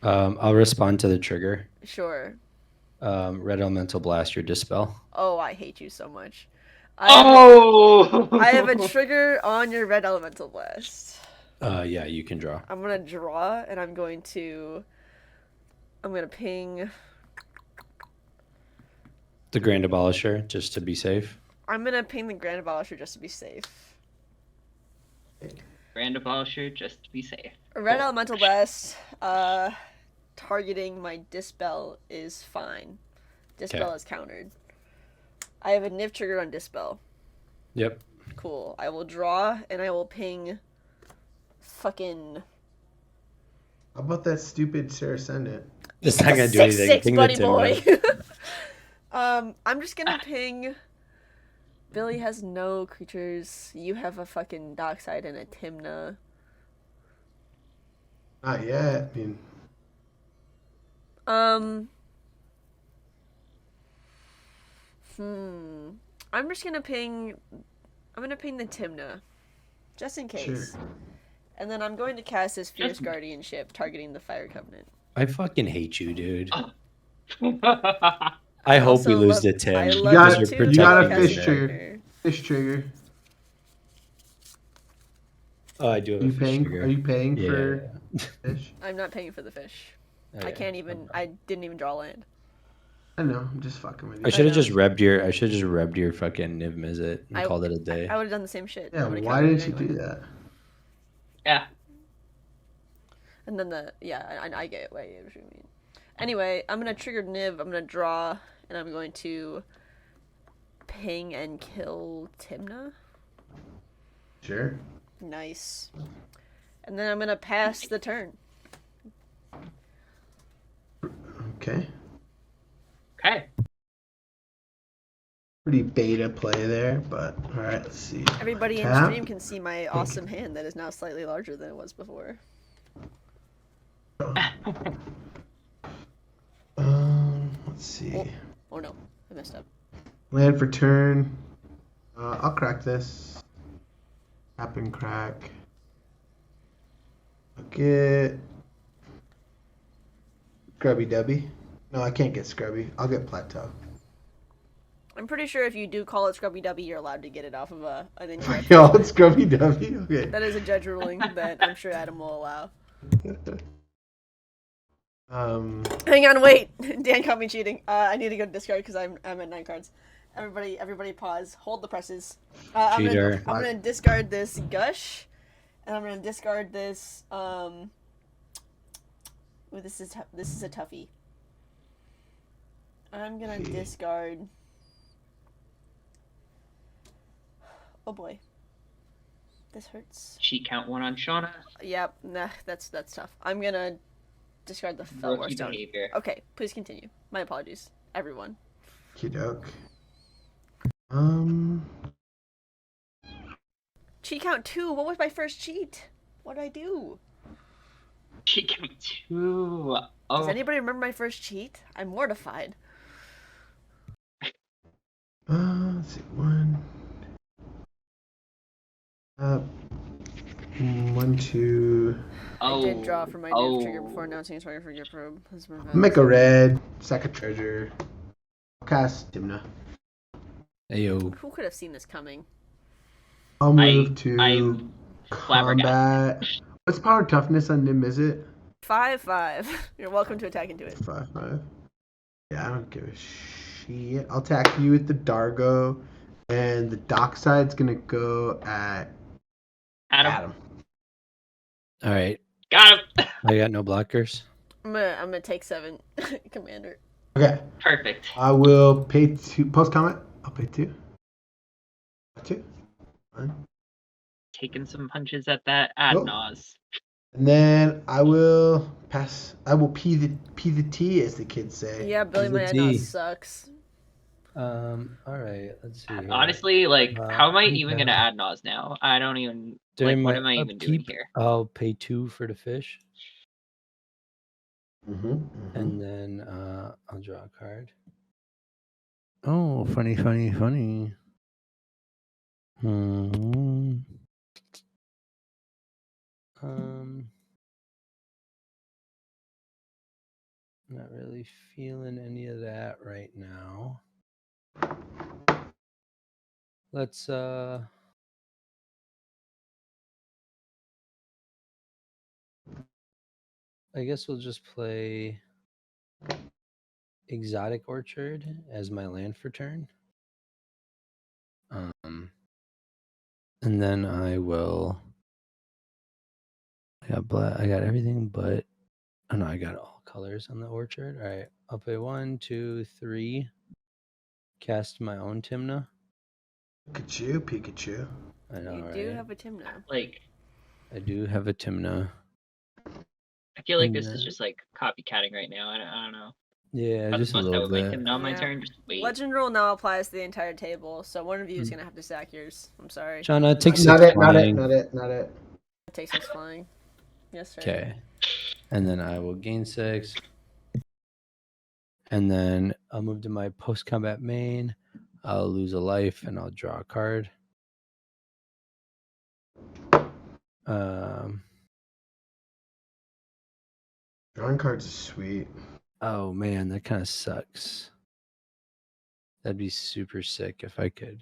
I'll respond to the trigger. Sure. Red Elemental Blast your Dispel. Oh, I hate you so much. I have a trigger on your Red Elemental Blast. Yeah, you can draw. I'm going to draw, and I'm going to ping. The Grand Abolisher, just to be safe. I'm going to ping the Grand Abolisher just to be safe. Grand Abolisher, just to be safe. Red Elemental Blast, targeting my Dispel is fine. Dispel is countered. I have a Niv trigger on Dispel. Yep. Cool. I will draw, and I will ping fucking... How about that stupid Sarah Ascendant? It's not gonna do anything. 6/6, Ping the buddy Timna. boy. I'm just gonna ping... Billy has no creatures. You have a fucking Dockside and a Timna. Not yet. I mean, I'm just gonna ping... I'm gonna ping the Timna. Just in case. Sure. And then I'm going to cast this Fierce Guardianship, targeting the Fire Covenant. I fucking hate you, dude. Oh. I hope we Also lose love- to Tim. I because love you too, you're you got a protecting fish me. trigger. Fish trigger. Oh, I do have Are you a fish paying? trigger. Are you paying Yeah. for fish? I'm not paying for the fish. Oh, I yeah. can't even. I didn't even draw land. I know. I'm just fucking with you. I should have know. just rebbed your. I should have just rebbed your fucking Niv Mizzet and I- called it a day. I would have done the same shit. Yeah. I would've Why countered didn't it you anyway. do that? Yeah. And then I get what you mean. Anyway, I'm gonna trigger Niv. I'm gonna draw, and I'm going to ping and kill Timna. Sure. Nice. And then I'm gonna pass the turn. Okay. Okay. Pretty beta play there, but all right. Let's see. Everybody in Tap. stream can see my awesome hand that is now slightly larger than it was before. Let's see. Oh no, I messed up. Land for turn. I'll crack this. Tap and crack. I'll get Scrubby Dubby. No, I can't get Scrubby. I'll get Plateau. I'm pretty sure if you do call it Scrubby Dubby, you're allowed to get it off of an incorrect. Yo, it's Scrubby Dubby. Okay. That is a judge ruling that I'm sure Adam will allow. Hang on, wait. Dan caught me cheating. I need to go discard because I'm at 9 cards. Everybody pause. Hold the presses. I'm gonna discard this Gush, and I'm gonna discard this. Ooh, this is a toughie. I'm gonna discard. Oh boy, this hurts. Cheat count 1 on Shauna. Yep, nah, that's tough. I'm gonna discard the Felwar Rookie Stone. behavior. Okay, please continue. My apologies, everyone. Kidoke. Cheat count 2. What was my first cheat? What did I do? Cheat count 2. Does Oh. anybody remember my first cheat? I'm mortified. Let's see. 1. 1, 2. I did draw for my Niv trigger before announcing a target for Gift Probe. Make a red. Sack a treasure. I'll cast Timna. Ayo. Who could have seen this coming? I'll move to I'm flabbergasted. combat. What's power toughness on Nim, is it? 5-5. You're welcome to attack into it. 5/5. Yeah, I don't give a shit. I'll attack you with the Dargo, and the Dockside's gonna go at Adam. All right. Got him. I got no blockers. I'm gonna take 7, Commander. Okay. Perfect. I will pay 2 post comment. I'll pay 2. 2. Fine. Taking some punches at that ad Oh. nause. And then I will pass. I will P the T, as the kids say. Yeah, Billy, my D. nose sucks. All right. Let's see. Here. Honestly, like, how am I even okay. gonna add nause now? I don't even. During What my am I even doing upkeep, here? I'll pay 2 for the fish, Mm-hmm. and then I'll draw a card. Oh, funny. Not really feeling any of that right now. Let's I guess we'll just play Exotic Orchard as my land for turn. And then I will. I got everything but. Oh no, I got all colors on the orchard. All right, I'll play 1, 2, 3. Cast my own Timna. Look at you, Pikachu. I know, You right? do have a Timna. Like, I do have a Timna. I feel like And this is just like copycatting right now. I don't know. Yeah, How just a the fuck I little would make bit. him on my Yeah. turn. Just wait. Legend rule now applies to the entire table, so one of you is Hmm. gonna have to sack yours. I'm sorry. Shauna, take 6 Not it. flying. Not it. Take 6 flying. Yes, sir. Okay. And then I will gain 6. And then I'll move to my post combat main. I'll lose a life and I'll draw a card. Drawing cards is sweet. Oh man, that kind of sucks. That'd be super sick if I could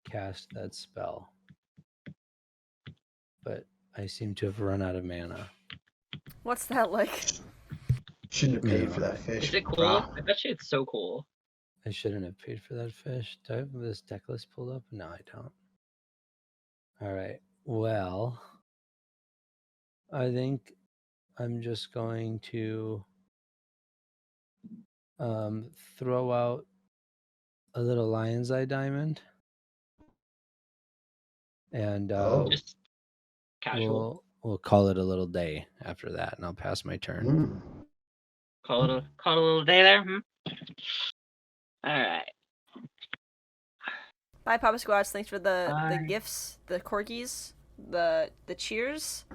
cast that spell. But I seem to have run out of mana. What's that like? Shouldn't have paid Yeah. for that fish. Is it cool? brah. I bet you it's so cool. I shouldn't have paid for that fish. Do I have this deck list pulled up? No, I don't. All right. Well, I think I'm just going to throw out a little lion's eye diamond. And Oh. Just casual. we'll call it a little day after that, and I'll pass my turn. Mm. Call it a little day there. All right. Bye, Papa Squatch. Thanks for the Bye. gifts, the corgis, the cheers.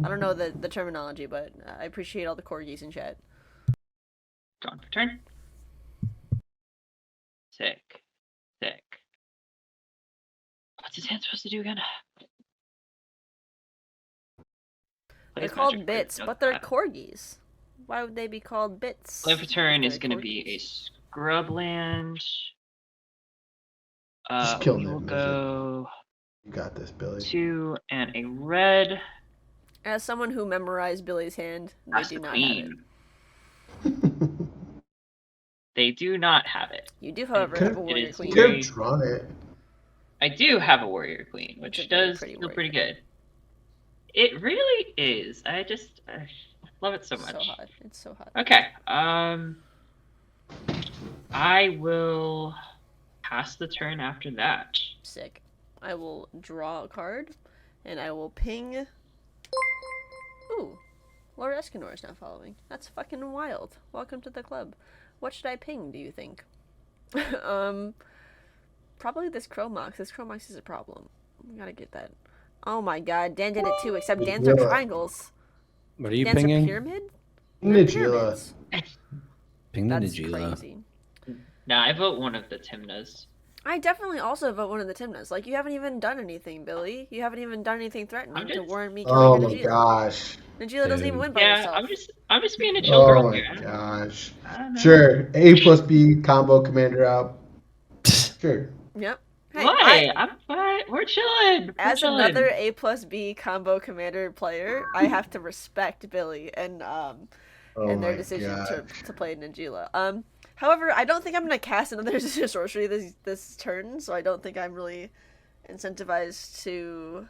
I don't know the terminology, but I appreciate all the corgis in chat. Drawn for turn. Sick. What's his hand supposed to do again? They're called bits, but they're corgis. Why would they be called bits? Land for turn if is they're going to be a corgis? scrub land. Just kill We them, will Midget. go You got this, Billy. 2 and a red. As someone who memorized Billy's hand, they That's do the not have it. queen. They do not have it. You do, however, Could- have a warrior is queen. You could very- have drawn it. I do have a warrior queen, It's which a very does pretty feel warrior pretty queen. good. It really is. I love it so much. So hot. It's so hot. Okay. I will pass the turn after that. Sick. I will draw a card, and I will ping. Ooh, Lord Escanor is now following. That's fucking wild. Welcome to the club. What should I ping, do you think? Probably this Chromox. This Chromox is a problem. We gotta get that. Oh my god, Dan did it too, except Dan's are Yeah. triangles. What are you Dan's a pinging? pyramid? They're Najeela. pyramids. Ping the That's Najeela. crazy. Nah, I vote one of the Timnas. I definitely also vote one of the Timnas. Like, you haven't even done anything, Billy. You haven't even done anything threatening to just- warrant me Oh killing my Najeela. gosh. Najeela doesn't even Dude. win by Yeah, herself. I'm just being a chill Oh girl my here. I don't know. gosh. I don't know. Sure. A plus B combo commander out. Sure. Yep. Hey, Why? I'm fine. We're chilling. We're as chilling. another A plus B combo commander player, I have to respect Billy and Oh their my decision god. to play Najeela. However, I don't think I'm gonna cast another sorcery this turn, so I don't think I'm really incentivized to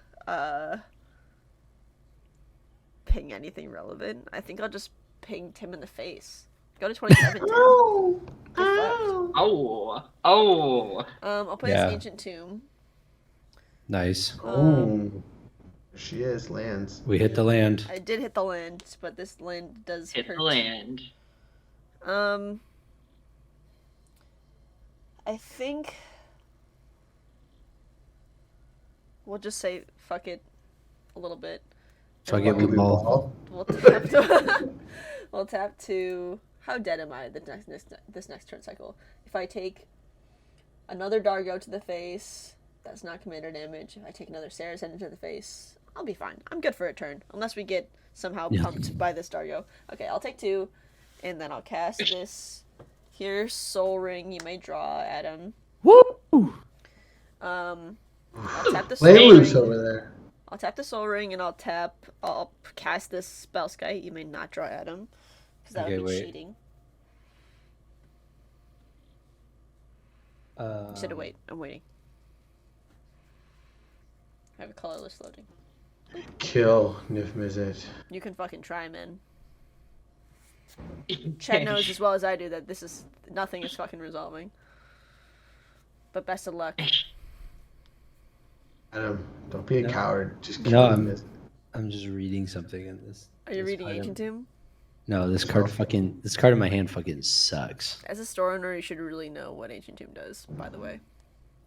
ping anything relevant. I think I'll just ping Tim in the face. Go to 27, Tim. Oh, Get fucked. Oh. I'll play Yeah. this Ancient Tomb. Nice. oh. She is lands. We hit the land. I did hit the land, but this land does Hit hurt. the land. I think we'll just say fuck it a little bit. Fuck And it, we ball. We'll tap to, we'll tap to. How dead am I this next turn cycle? If I take another Dargo to the face, that's not commander damage. If I take another Saracen into the face, I'll be fine. I'm good for a turn, unless we get somehow pumped by this Dargo. Okay, I'll take 2, and then I'll cast this. Here's Soul Ring. You may draw, Adam. Woo! I'll tap the Soul Lay loose Ring. over there. I'll tap the Soul Ring, and I'll cast this Spellskite. You may not draw, Adam, because that would be cheating. You said to wait. I'm waiting. I have a colorless loading. Kill Nif Mizzet. You can fucking try, man. Chet knows as well as I do that nothing is fucking resolving. But best of luck. Adam, don't be a coward. Just kill No, Nif Mizzet. I'm just reading something in this. Are you this reading item. Ancient Tomb? No, this card in my hand fucking sucks. As a store owner, you should really know what Ancient Tomb does, by the way.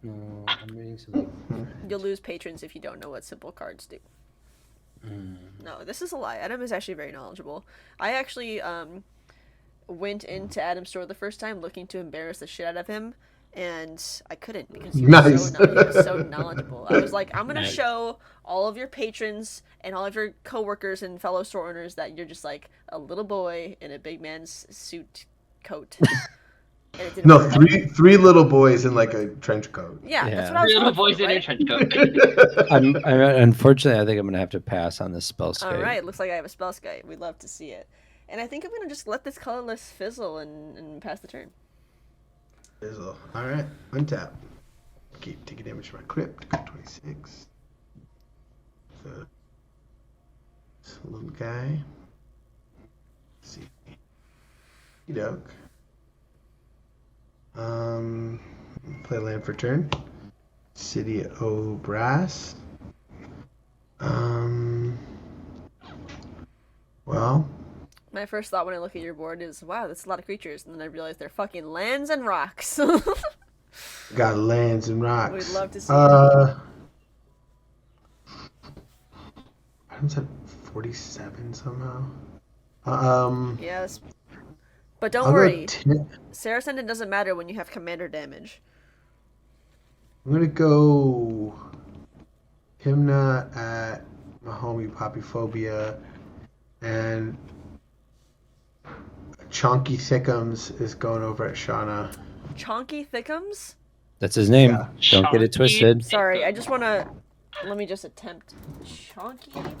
No, I'm reading something. You'll lose patrons if you don't know what simple cards do. No, this is a lie. Adam is actually very knowledgeable. I actually went into Adam's store the first time looking to embarrass the shit out of him, and I couldn't because he was, he was so knowledgeable. I was like, I'm gonna show all of your patrons and all of your coworkers and fellow store owners that you're just like a little boy in a big man's suit coat. And it didn't No, work. three little boys in like a trench coat. Yeah, Yeah. that's what I was Little going boys for, in a right? trench coat. Unfortunately, I think I'm gonna have to pass on this spell skate. All right, looks like I have a Spellskite. We'd love to see it. And I think I'm gonna just let this colorless fizzle and pass the turn. Fizzle. All right, untap. Keep taking damage from my crypt. 26. So, this little guy. Let's see. Doke. Play land for turn. City O Brass. Well. My first thought when I look at your board is, wow, that's a lot of creatures. And then I realize they're fucking lands and rocks. Got lands and rocks. We'd love to see it. Adam's at 47 somehow. Yes. But don't I'll worry. go Saracen, it doesn't matter when you have commander damage. I'm gonna go Hymna at my homie Poppyphobia, and Chonky Thickums is going over at Shauna. Chonky Thickums? That's his name. Yeah. Don't get it Chonky. twisted. Sorry, I just wanna... Let me just attempt. Chonky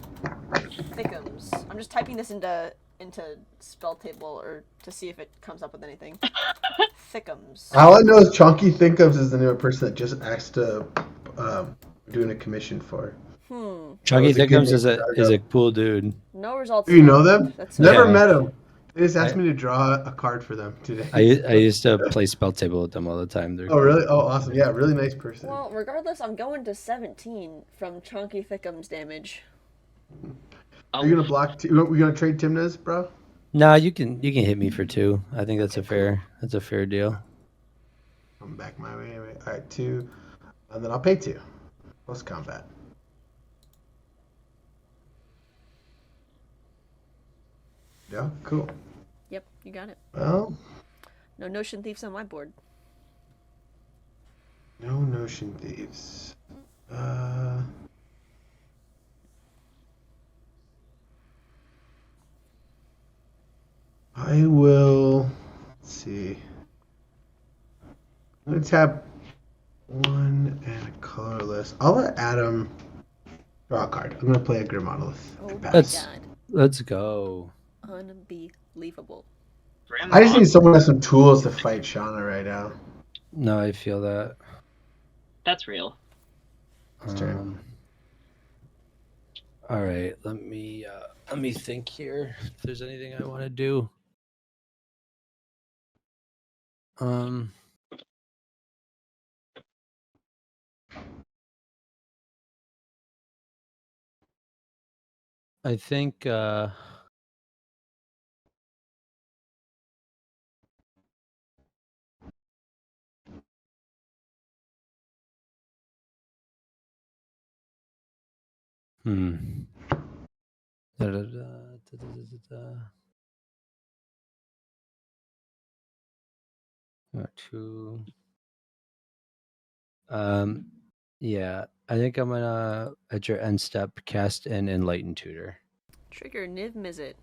Thickums. I'm just typing this into spell table or to see if it comes up with anything. Thickums. All I know is Chonky Thickums is the name of a person that just asked to doing a commission for. Chunky That was a good Thickums name. is a cool dude. No results. Do you know them? That's Never Yeah. met them. They just asked me to draw a card for them today. I used to play spell table with them all the time. They're Oh really? Oh awesome. Yeah, really nice person. Well, regardless, I'm going to 17 from Chonky Thickums damage. Are you gonna block? We gonna trade Timnahs, bro? Nah, you can hit me for 2. I think that's a fair deal. I'm back my way. All right, 2, and then I'll pay 2. Close combat. Yeah, cool. Yep, you got it. Well, No Notion Thieves on my board. no Notion Thieves. I will. Let's see. I'm gonna tap 1 list. I'll let Adam draw a card. I'm gonna play a Grim Monolith. Oh my Let's- god. Let's go. Unbelievable. I just need someone who has some tools to fight Shauna right now. No, I feel that. That's real. It's true. All right, let me think here. If there's anything I want to do. I think Da, da, da, da, da, da, da. Two. Yeah, I think I'm gonna at your end step cast an Enlightened Tutor. Trigger Niv Mizzet.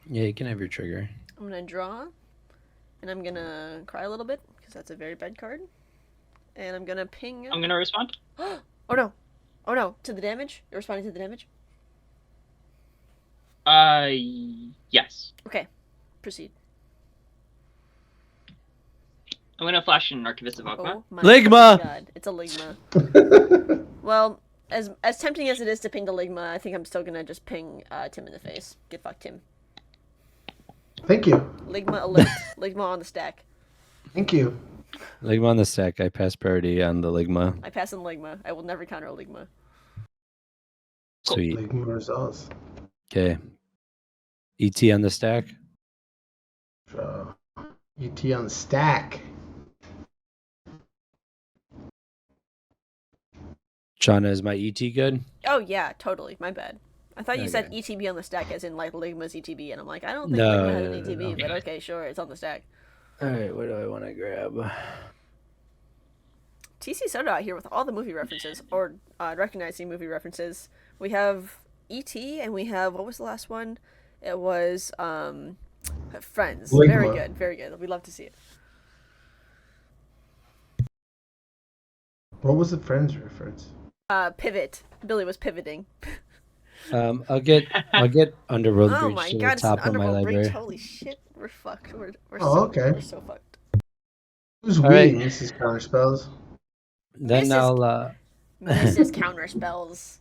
Yeah, you can have your trigger. I'm gonna draw, and I'm gonna cry a little bit because that's a very bad card. And I'm gonna ping. I'm gonna respond. Oh no! Oh no! To the damage? You're responding to the damage? Yes. Okay. Proceed. I'm gonna flash an Archivist of Ogma. Oh my Ligma! god. It's a Ligma. Well, as tempting as it is to ping the Ligma, I think I'm still gonna just ping Tim in the face. Get fucked, Tim. Thank you. Ligma alert. Ligma on the stack. Thank you. Ligma on the stack. I pass priority on the Ligma. I pass on Ligma. I will never counter a Ligma. Sweet. Ligma results. Okay. ET on the stack. Draw. ET on the stack. Shauna, is my ET good? Oh yeah, totally. My bad. I thought you said Okay. ETB on the stack as in like Ligma's ETB, and I'm like, I don't think No, Ligma has an no, ETB, no. but okay, sure, it's on the stack. All right, what do I want to grab? TC Soda out here with all the movie references, or recognizing movie references. We have E.T. and we have, what was the last one? It was Friends. Ligma. Very good, very good. We love to see it. What was the Friends reference? Pivot. Billy was pivoting. I'll get Underworld Oh Breach my to god, the it's an top of my Underworld library. Breach. Holy shit, we're fucked. We're Okay. We're so fucked. Who's All we? right. Mrs. Counterspells. Then Mrs. Mrs. Counter Spells.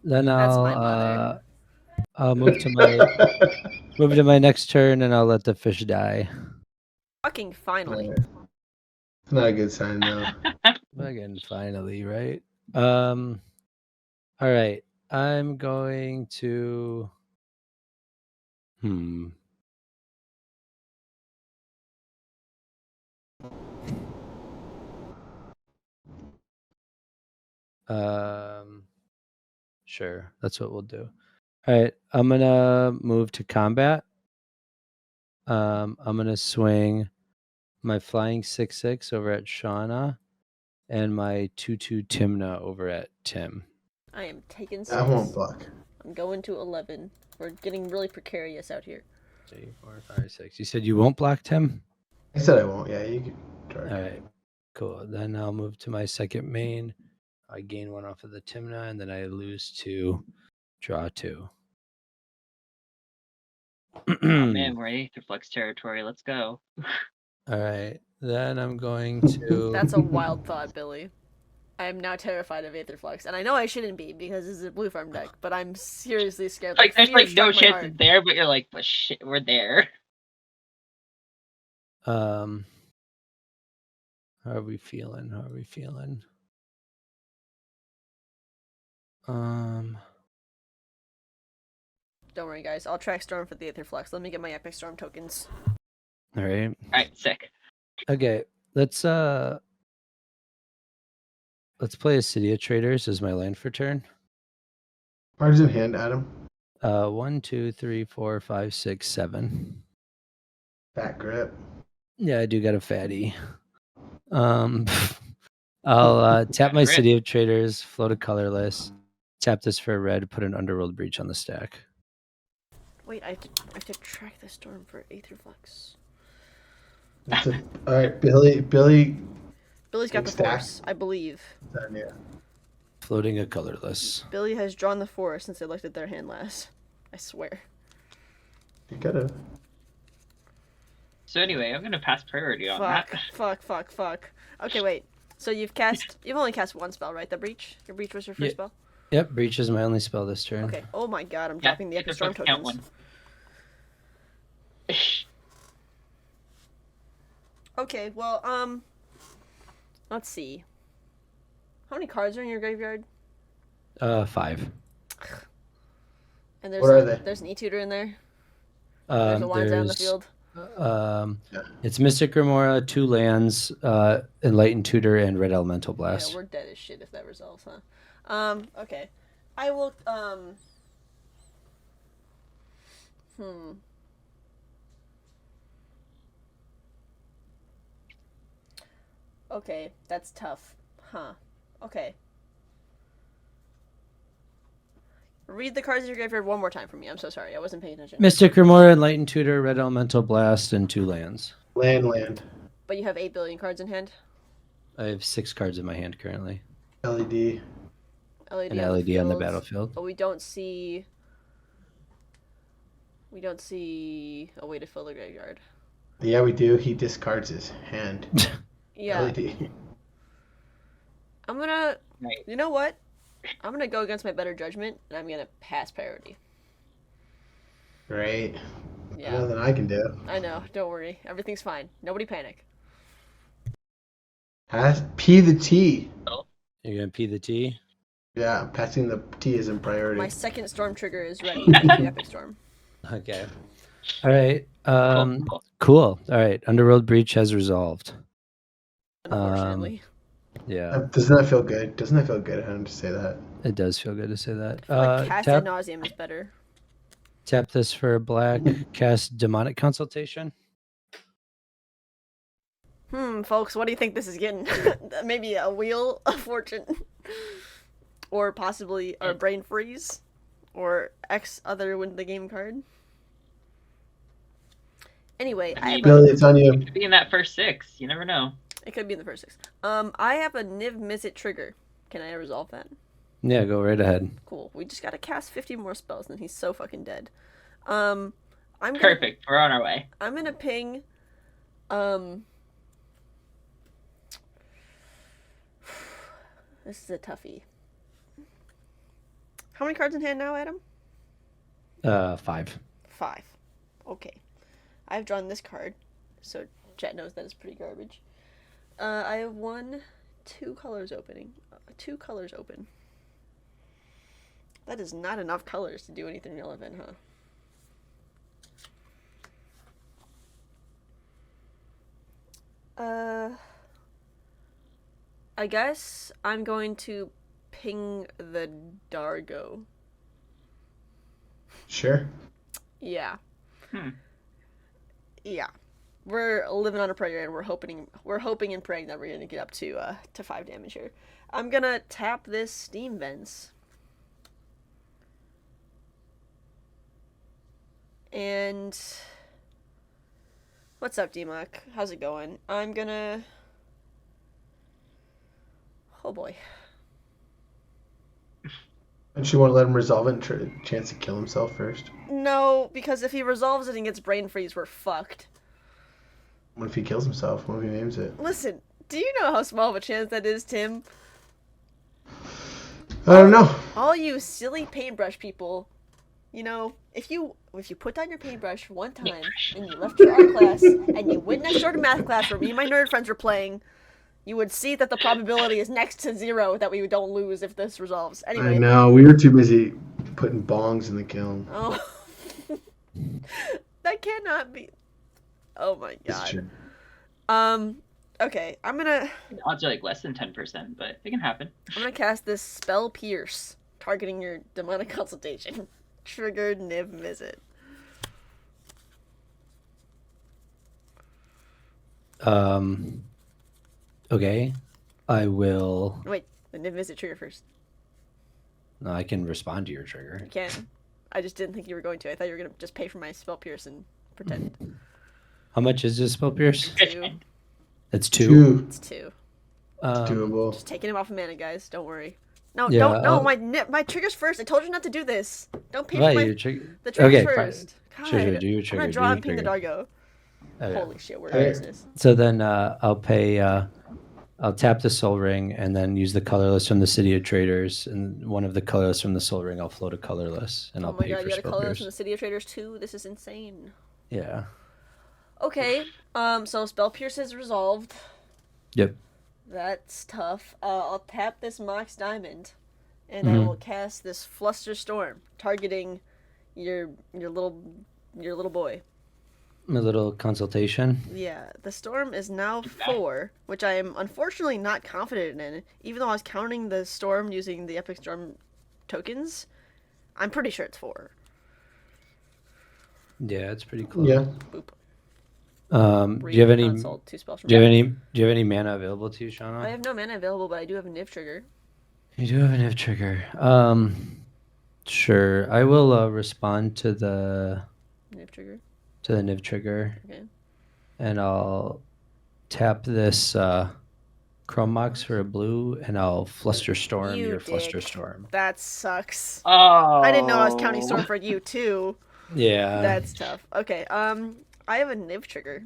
Then That's my mother. I'll move to my next turn and I'll let the fish die. Fucking finally. Not a good sign though. Again, finally, right? All right. I'm going to Sure, that's what we'll do. All right, I'm gonna move to combat. I'm gonna swing my flying 6/6 over at Shauna and my 2/2 Timna over at Tim. I am taking 6. I won't block. I'm going to 11. We're getting really precarious out here. 3, 4, 5, 6. You said you won't block Tim? I said I won't. Yeah, you can try. All right, cool. Then I'll move to my second main. I gain 1 off of the Timna, and then I lose 2, draw 2. Oh man, we're in Aetherflux territory. Let's go. All right, then I'm going to. That's a wild thought, Billy. I am now terrified of Aetherflux, and I know I shouldn't be because this is a blue farm deck, but I'm seriously scared. Like, there's fear like no struck my chance heart. it's there, but you're like, but shit, we're there. How are we feeling? Don't worry, guys. I'll track Storm for the Aetherflux. Let me get my Epic Storm tokens. All right. Alright, sick. Okay, let's play a City of Traders as my land for turn. Cards in hand, Adam. 1, 2, 3, 4, 5, 6, 7. Fat grip. Yeah, I do got a fatty. I'll tap my Grip. City of Traders, float a colorless, tap this for a red, put an Underworld Breach on the stack. Wait, I have to track the Storm for Aetherflux. All right, Billy. Billy Billy's got Big the stack. force, I believe. Yeah. Floating a colorless. Billy has drawn the force since they looked at their hand last. I swear. You gotta. So anyway, I'm gonna pass priority on that. Fuck. Okay, wait. So you've only cast one spell, right? The breach. Your breach was your first Yeah. spell. Yep, breach is my only spell this turn. Okay. Oh my god, I'm Yeah, dropping the take epic the storm first count tokens. one. Okay, well, let's see. How many cards are in your graveyard? 5. And there's What are they? there's an E-tutor in there. There's a lines out in the field. It's Mystic Remora, 2 lands, Enlightened Tutor, and Red Elemental Blast. Yeah, we're dead as shit if that resolves, huh? Okay. I will, Okay, that's tough. Huh. Okay. Read the cards in your graveyard one more time for me. I'm so sorry. I wasn't paying attention. Mystic Remora, Enlightened Tutor, Red Elemental Blast, and 2 lands. Land. But you have 8 billion cards in hand? I have 6 cards in my hand currently. LED. LED An on LED the on the field, battlefield. But we don't see a way to fill the graveyard. Yeah, we do. He discards his hand. Yeah. LED. I'm gonna... Right. You know what? I'm gonna go against my better judgment, and I'm gonna pass priority. Great. Yeah. More than I can do. I know. Don't worry. Everything's fine. Nobody panic. P the T. You're going to P the T? Yeah, passing the T is in priority. My second storm trigger is ready. The epic storm. Okay. All right. Cool. Cool. All right. Underworld Breach has resolved. Unfortunately. Yeah, Doesn't that feel good? Doesn't that feel good? I have to say that. it does feel good to say that. Cast ad nauseum is better. Tap this for a black. Cast Demonic Consultation. Folks, what do you think this is getting? Maybe a Wheel of Fortune? Or possibly a Brain Freeze? Or X other win the game card? Anyway, Billy, it's on you. Could be in that first 6. You never know. It could be in the first 6. I have a Niv Mizzet trigger. Can I resolve that? Yeah, go right ahead. Cool. We just gotta cast 50 more spells, and he's so fucking dead. Perfect. We're on our way. I'm gonna ping. This is a toughie. How many cards in hand now, Adam? 5. 5. Okay. I've drawn this card, so chat knows that it's pretty garbage. I have 2 colors opening. 2 colors open. That is not enough colors to do anything relevant, huh? I guess I'm going to ping the Dargo. Sure. Yeah. Yeah. We're living on a prayer, and we're hoping and praying that we're gonna get up to 5 damage here. I'm gonna tap this Steam Vents. And what's up, DMOC? How's it going? I'm gonna... Oh boy. Don't you want to let him resolve it and try a chance to kill himself first? No, because if he resolves it and gets Brain Freeze, we're fucked. What if he kills himself? What if he names it? Listen, do you know how small of a chance that is, Tim? I don't know. All you silly paintbrush people, you know, if you put down your paintbrush one time and you left your art class and you went next door to math class where me and my nerd friends were playing, you would see that the probability is next to 0 that we don't lose if this resolves. Anyway. I know. We were too busy putting bongs in the kiln. Oh. That cannot be. Oh my It's god. true. Okay, I'm gonna Odds are like less than 10%, but it can happen. I'm gonna cast this Spell Pierce, targeting your Demonic Consultation. Triggered Niv Mizzet. Okay. I will. Wait, the Niv Mizzet trigger first. No, I can respond to your trigger. You can. I just didn't think you were going to. I thought you were gonna just pay for my Spell Pierce and pretend. How much is this Spell Pierce? 2. It's 2. It's 2. Doable. Just taking him off of mana, guys. Don't worry. No, Yeah, don't. No, I'll- my triggers first. I told you not to do this. Don't pay Right, for your my trigger. the triggers Okay, first. fine. Sure, God, do your I'm trigger. gonna Do draw your and ping the trigger. Dargo. Okay. Holy shit, we're in Alright. business. So then I'll pay. I'll tap the Soul Ring and then use the colorless from the City of Traders, and one of the colorless from the Soul Ring. I'll float a colorless, and Oh I'll my pay god, for you got a Spell color Pierce. from the City of Traders too. This is insane. Yeah. Okay, so Spell Pierce is resolved. Yep. That's tough. I'll tap this Mox Diamond, and I Mhm. will cast this Fluster Storm, targeting your little boy. A little consultation. Yeah, the storm is now 4, which I am unfortunately not confident in. Even though I was counting the storm using the Epic Storm tokens, I'm pretty sure it's 4. Yeah, it's pretty close. Yeah. Boop. Do you have any? Consult, 2 spells from Do you have any mana available to you, Shauna? I have no mana available, but I do have a Niv trigger. You do have an if trigger. Sure. I will respond to the Niv trigger. Niv trigger, Okay. and I'll tap this Chrome Mox for a blue, and I'll Fluster Storm You your Fluster dick. Storm. That sucks. Oh. I didn't know I was counting storm for you too. Yeah. That's tough. Okay. I have a Niv trigger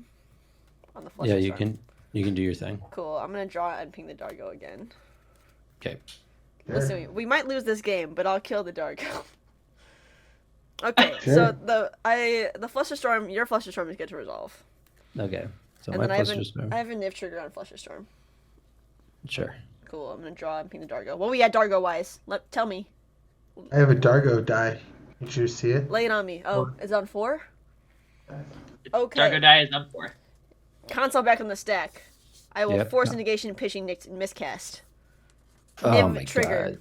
on the Fluster Yeah, you Storm. can do your thing. Cool. I'm gonna draw and ping the Dargo again. Okay. Listen, we might lose this game, but I'll kill the Dargo. Okay, Sure. so the Fluster Storm, your Fluster Storm is good to resolve. Okay. So And my then I have, Fluster Storm. I have a Niv trigger on Fluster Storm. Sure. Cool, I'm gonna draw and ping the Dargo. What we at Dargo wise? Tell me. I have a Dargo die. Did you see it? Lay it on me. Oh, it's on 4? Okay. Dargo Die is up 4. Console back on the stack. I will Yep. force a negation, pitching, miscast. Oh Niv my trigger.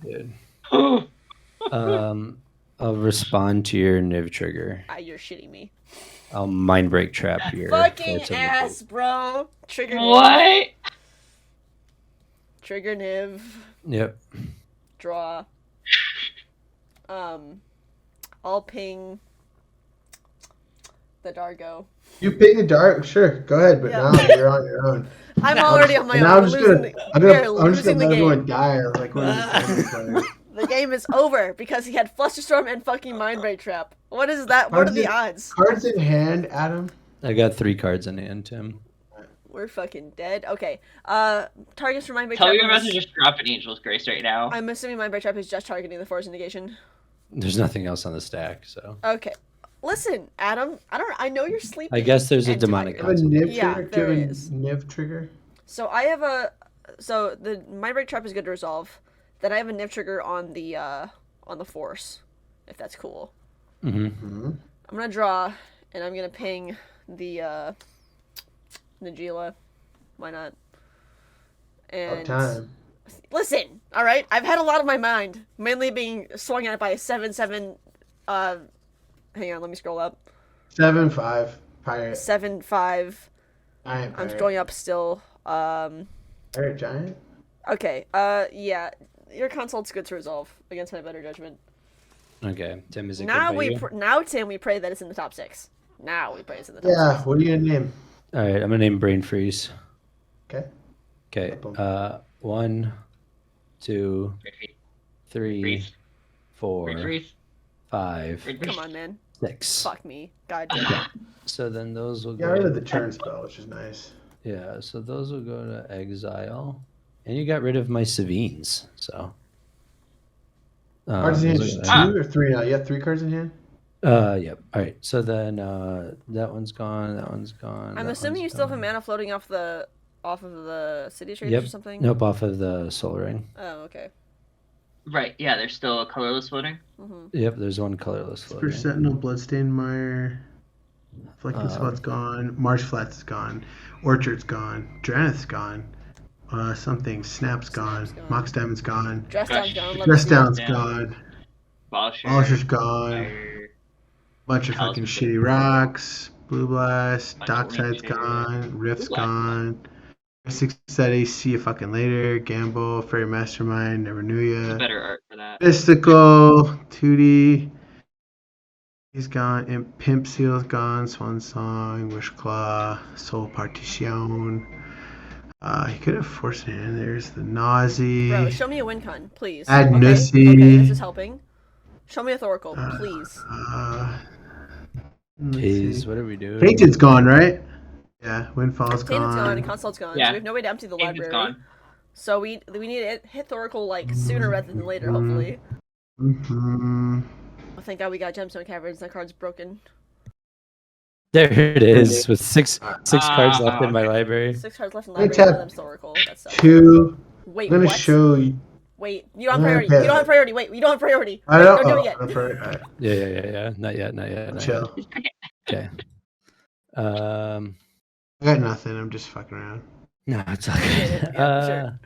god, dude. I'll respond to your Niv trigger. Ah, you're shitting me. I'll Mind Break Trap your Fucking Force of the ass, bro. Trigger Niv. What? Trigger Niv. Yep. Draw. I'll ping the Dargo. You pick the Dark, sure, go ahead, but Yeah. now you're on your own. I'm already on my And own. now I'm We're just losing gonna, the- I'm we gonna, are I'm just losing gonna the let everyone game. die. Like, what is this? The game is over because he had Flusterstorm and fucking Mind Break Trap. What is that? What are the odds? Cards in hand, Adam. I got 3 cards in hand, Tim. We're fucking dead. Okay. Targets for Mind Break Tell Trap. me you're about to just drop an Angel's Grace right now. I'm assuming Mind Break Trap is just targeting the Force Negation. There's nothing else on the stack, so Okay. Listen, Adam. I know you're sleeping. I guess there's a and demonic You have a console. Niv Yeah, trigger. Do there you have a is. Niv trigger? So I have a. So the Mind Break Trap is good to resolve. Then I have a Niv trigger on the Force, if that's cool. Mm-hmm. Mm-hmm. I'm gonna draw, and I'm gonna ping the Najeela. Why not? And Time. listen, all right. I've had a lot of my mind, mainly being swung at by a 7/7. Hang on, let me scroll up. 7/5 pirate. 7/5. Giant I'm pirate. scrolling up still. Pirate giant. Okay. Yeah. Your consult's good to resolve against my better judgment. Okay, Tim, is it Now good by you? now Tim, we pray that it's in the top 6. Now we pray it's in the top Yeah. 6. What are you gonna name? All right, I'm gonna name Brain Freeze. Okay. Okay. Boom. 1, 2, Freeze. 3, Freeze. 4, Freeze. 5, Freeze. Come on, man. 6. Fuck me. God damn it. So then those will Got go. rid of the turn spell, which is nice. Yeah, so those will go to exile, and you got rid of my Savines. So. Cards in hand, those just are- 2 or 3 now? You have 3 cards in hand? Yep. All right. So then that one's gone. That one's gone. I'm that assuming you one's still have a gone. mana floating off of the city traders Yep. or something. Nope, off of the Soul Ring. Oh, okay. Right, yeah, there's still a colorless floating. Yep, there's one colorless For floating. Sentinel, Bloodstained Mire, Flecking Spot's gone, Marsh Flats is gone, Orchard's gone, Draneth's gone, something, Snap's gone, Snap's gone. Mox Diamond's gone, Dress down, John. Let Dress me see Down's Down. gone, Polisher. Polisher's gone, Fire. bunch of House fucking is shitty rocks, Blue Blast, Bunch of Dockside's Leech. gone, Rift's Blue Blast. gone, 6 see you fucking later, Gamble, Fairy Mastermind, Never Knew There's Ya. better art for that. Mystical, 2D, he's gone. Pimp Seal's gone. Swan Song, Wish Claw, Soul Partition, He could have forced it in. There's the Nazi. Bro, show me a win con, please. Add Okay, Nussi. okay, this is helping. Show me a Thoracle, please. Jeez, what are we doing? Tainted's gone, right? Yeah, Windfall's Tainted's gone and gone. Consult's gone, Yeah. so we have no way to empty the Tainted's library. gone. So we need to hit Thoracle like sooner rather than later, hopefully. Mm-hmm. Oh, thank God we got Gemstone Caverns. That card's broken. There it is, with six cards left in my library. 6 cards left in Let's library. One have of them's Thoracle. That sucks. 2. Wait, I'm gonna what? show you. Wait, you don't have priority. You don't have priority. Wait, you don't have priority. I Wait, don't. do it yet. Alright, Yeah. Not yet. chill. Okay. I got nothing. I'm just fucking around. No, it's all good. Yeah, sure.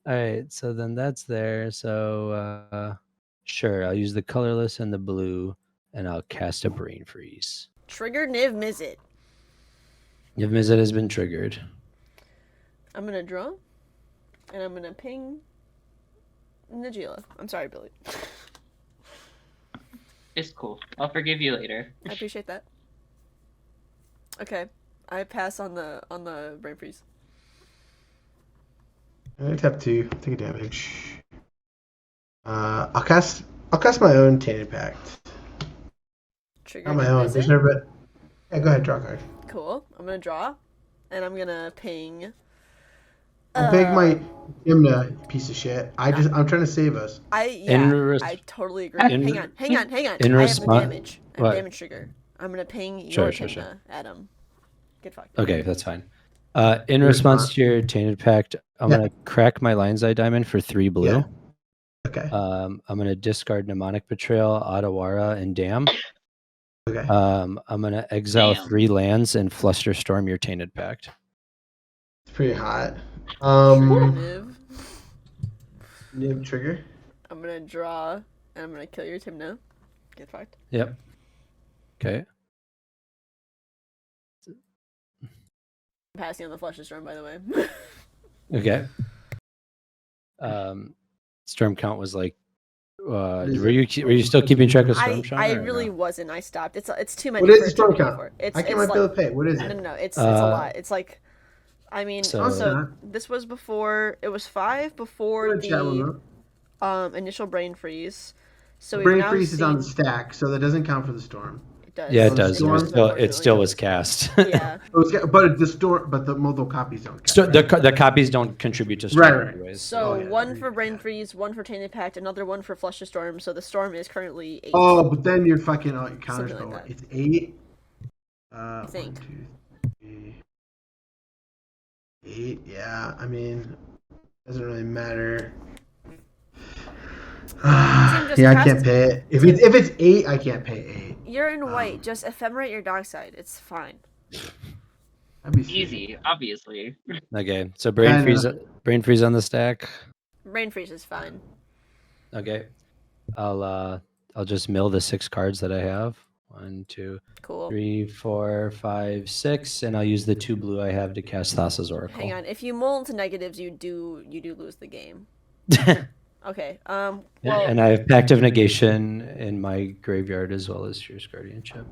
All right, so then that's there. So sure, I'll use the colorless and the blue, and I'll cast a Brain Freeze. Trigger Niv Mizzet. If Mizzet has been triggered. I'm gonna draw, and I'm gonna ping Najeela. I'm sorry, Billy. It's cool. I'll forgive you later. I appreciate that. Okay, I pass on the Brain Freeze. I tap 2. Take a damage. I'll cast my own Tainted Pact. Trigger Not my Niv own. There's Mizzet. never. Yeah, go ahead. Draw a card. Cool. I'm gonna draw, and I'm gonna ping. I'll pick my Imna piece of shit. I'm trying to save us. I totally agree. in- Hang on. in I have the response- damage. I have what? damage trigger. I'm gonna ping your Sure. Timna, Adam. Get fucked. Okay, that's fine. In response to your Tainted Pact, I'm gonna crack my Lion's Eye Diamond for 3 blue. Yeah. Okay. I'm gonna discard Mnemonic Betrayal, Adawara, and Dam. Okay. I'm gonna exile Damn. 3 lands and Flusterstorm your Tainted Pact. It's pretty hot. Niv. Nib trigger. I'm gonna draw, and I'm gonna kill your Timna. Get fucked. Yep. Okay. I'm passing on the Flusterstorm, by the way. Okay. Storm count was like. is Were you still keeping track of Storm count? I or really no? wasn't. I stopped. It's too many. What is for the it to storm be count? for. I can't my bill of pay. What is No, it? it's a lot. It's like, I mean, So- so this was before. It was 5 before the initial brain freeze. So we've Brain now freeze is on the seen- stack, so that doesn't count for the storm. It does. Yeah, it On does. Storm? It still was cast. Yeah. But the storm, but the multiple copies don't count. So right? the copies don't contribute to Storm Right. anyways. So Oh, yeah, one there for you brain go. freeze, one for tainted pact, another one for flush the storm. So the storm is currently 8. Oh, but then you're fucking your counters Something go. like that. It's 8. I think. 1, 2, 3. 8. Yeah, I mean, doesn't really matter. just Yeah, I cast- can't pay it. If it's 8, I can't pay 8. You're in white. Just ephemerate your dark side. It's fine. That'd be sweet. Easy, obviously. Okay, so I brain freeze on the stack. Brain freeze is fine. Okay, I'll just mill the 6 cards that I have. 1, 2, Cool. 3, 4, 5, 6, and I'll use the 2 blue I have to cast Thassa's Oracle. Hang on. If you mull into negatives, you do lose the game. Okay. Well, And I have Pact of Negation in my graveyard as well as Fierce Guardianship.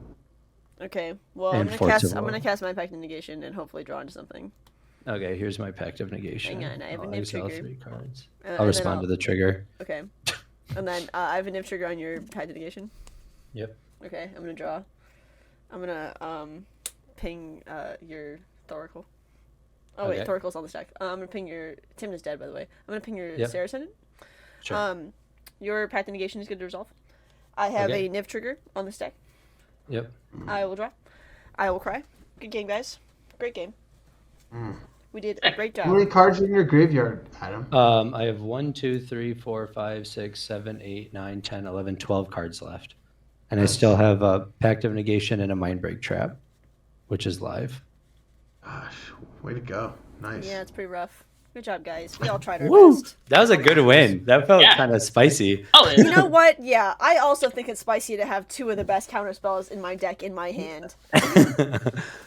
okay. Well, and I'm Forts of gonna Will. cast my pact of negation and hopefully draw into something. Okay, here's my Pact of Negation. Hang on, I have a I'll Niv exile trigger. 3 cards. And I'll then respond to the trigger. Okay. And then I have a Niv trigger on your pact of negation. Yep. Okay. I'm gonna draw. I'm gonna ping your Thoracle. Oh wait, Okay. Thoracle's on the stack. I'm gonna ping your Timna's dead, by the way. I'm gonna ping your Yep. Sarah Ascendant. Sure. Your pact of negation is good to resolve. I have Okay. a Niv trigger on the stack. Yep. I will draw. I will cry. Good game, guys. Great game. We did a great How many job. cards are in your graveyard, Adam? I have 1, 2, 3, 4, 5, 6, 7, 8, 9, 10, 11, 12 cards left. And I still have a Pact of Negation and a Mindbreak Trap, which is live. Gosh, way to go. Nice. Yeah, it's pretty rough. Good job, guys. We all tried our Woo! best. That was a good win. That felt Yeah. kind of spicy. Oh, You know what? Yeah, I also think it's spicy to have 2 of the best counter spells in my deck in my hand.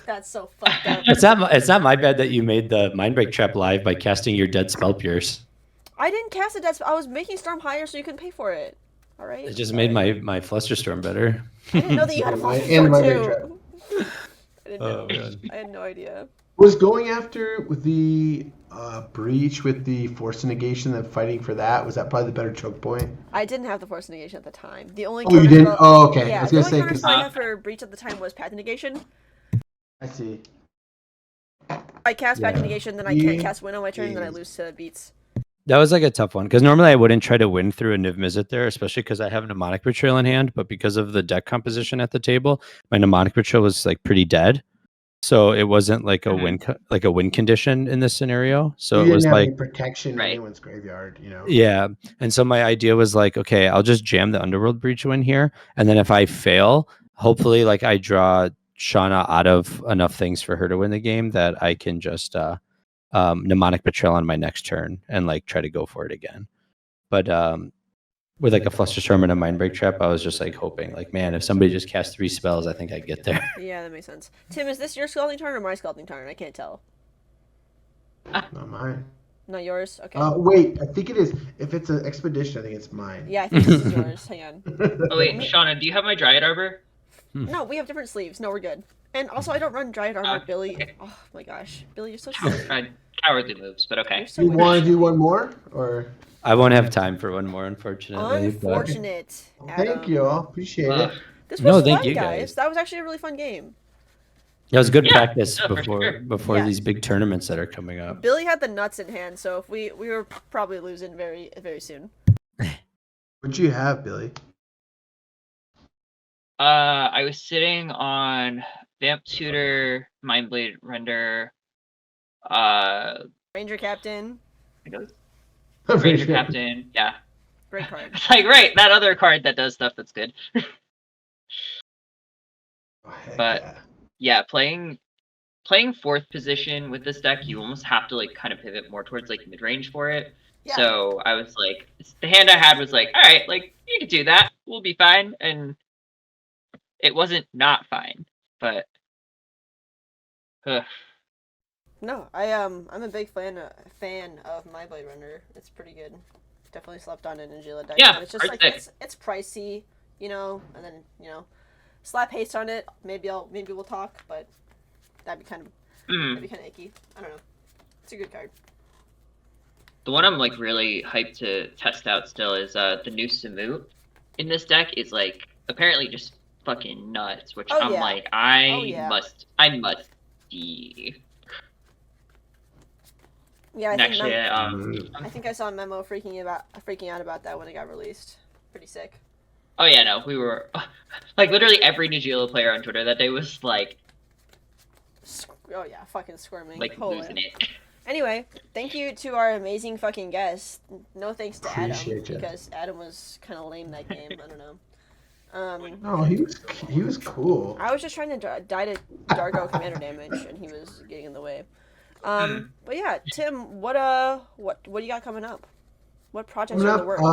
That's so fucked up. It's not my bad that you made the Mindbreak Trap live by casting your Dead Spell Pierce. I didn't cast a death spell. I was making Storm higher so you couldn't pay for it. All right. It just made my Flusterstorm better. I didn't know that you had a flash And my sword, big too. I didn't know. Oh, man. I had no idea. Was going after with the Breach with the force negation and fighting for that. Was that probably the better choke point? I didn't have the force negation at the time. The only Oh, you didn't? counterspell- Oh, okay. I Yeah, was the gonna only say, counterspell 'cause- I had for Breach at the time was Path Negation. I see. I cast Path Yeah. Negation, then I can't Yeah. cast Win on my turn, then I Jeez. lose to beats. That was like a tough one because normally I wouldn't try to win through a Niv Mizzet there, especially because I have a Mnemonic Betrayal in hand. But because of the deck composition at the table, my Mnemonic Betrayal was like pretty dead, so it wasn't like a win condition in this scenario. So You it was didn't have like any protection in Right. anyone's graveyard, you know? yeah, and so my idea was like, okay, I'll just jam the Underworld Breach win here, and then if I fail, hopefully like I draw Shauna out of enough things for her to win the game that I can just Mnemonic Betrayal on my next turn and like try to go for it again. But with like a Flusterstorm and a Mindbreak Trap, I was just like hoping, like, man, if somebody just cast 3 spells, I think I'd get there. Yeah, that makes sense. Tim, is this your scalding turn or my scalding turn? I can't tell. Not mine. Not yours? Okay. Wait, I think it is. If it's an expedition, I think it's mine. Yeah, I think this is yours. Hang on. Oh wait, Shauna, do you have my Dryad Arbor? No, we have different sleeves. No, we're good. And also, I don't run Dryad Armor, Billy. okay. Oh my gosh. Billy, you're so silly. Cowardly moves, but okay. You're so You want to silly. do one more, or? I won't have time for one more, unfortunately. But Unfortunate. Adam. Thank you all. Appreciate Ugh. it. This was No, fun, thank you, guys. guys. That was actually a really fun game. it was good Yeah, practice for before Yeah. these big tournaments that are coming up. Billy had the nuts in hand, so if we were probably losing very soon. What'd you have, Billy? I was sitting on Vamp Tutor, Mindblade Render, Ranger Captain, I think it was Ranger Captain. Yeah, great card. it's like right that other card that does stuff that's good. Oh, heck But- yeah. Yeah, playing 4th position with this deck, you almost have to like kind of pivot more towards like mid range for it. Yeah. So I was like, the hand I had was like, all right, like you can do that, we'll be fine, and it wasn't not fine, but. No, I'm a big fan of my Blade Runner. It's pretty good. Definitely slept on it in Najeela deck. Yeah, but it's just hard like deck. it's pricey, you know, and then slap haste on it. Maybe we'll talk, but that'd be kind of icky. I don't know. It's a good card. The one I'm like really hyped to test out still is the new Samut in this deck is like apparently just fucking nuts, which Oh, I'm yeah. like Oh, yeah. I must see. Yeah, And actually, I think I saw a memo freaking out about that when it got released. Pretty sick. oh yeah, no, we were like literally every Najeela player on Twitter that day was like Oh yeah, fucking squirming. losing it. Anyway, thank you to our amazing fucking guest. No thanks to Adam Appreciate ya. because Adam was kind of lame that game. I don't know. No, he was cool. I was just trying to die to Dargo commander damage, and he was getting in the way. But yeah, Tim, what do you got coming up? What projects are in the works?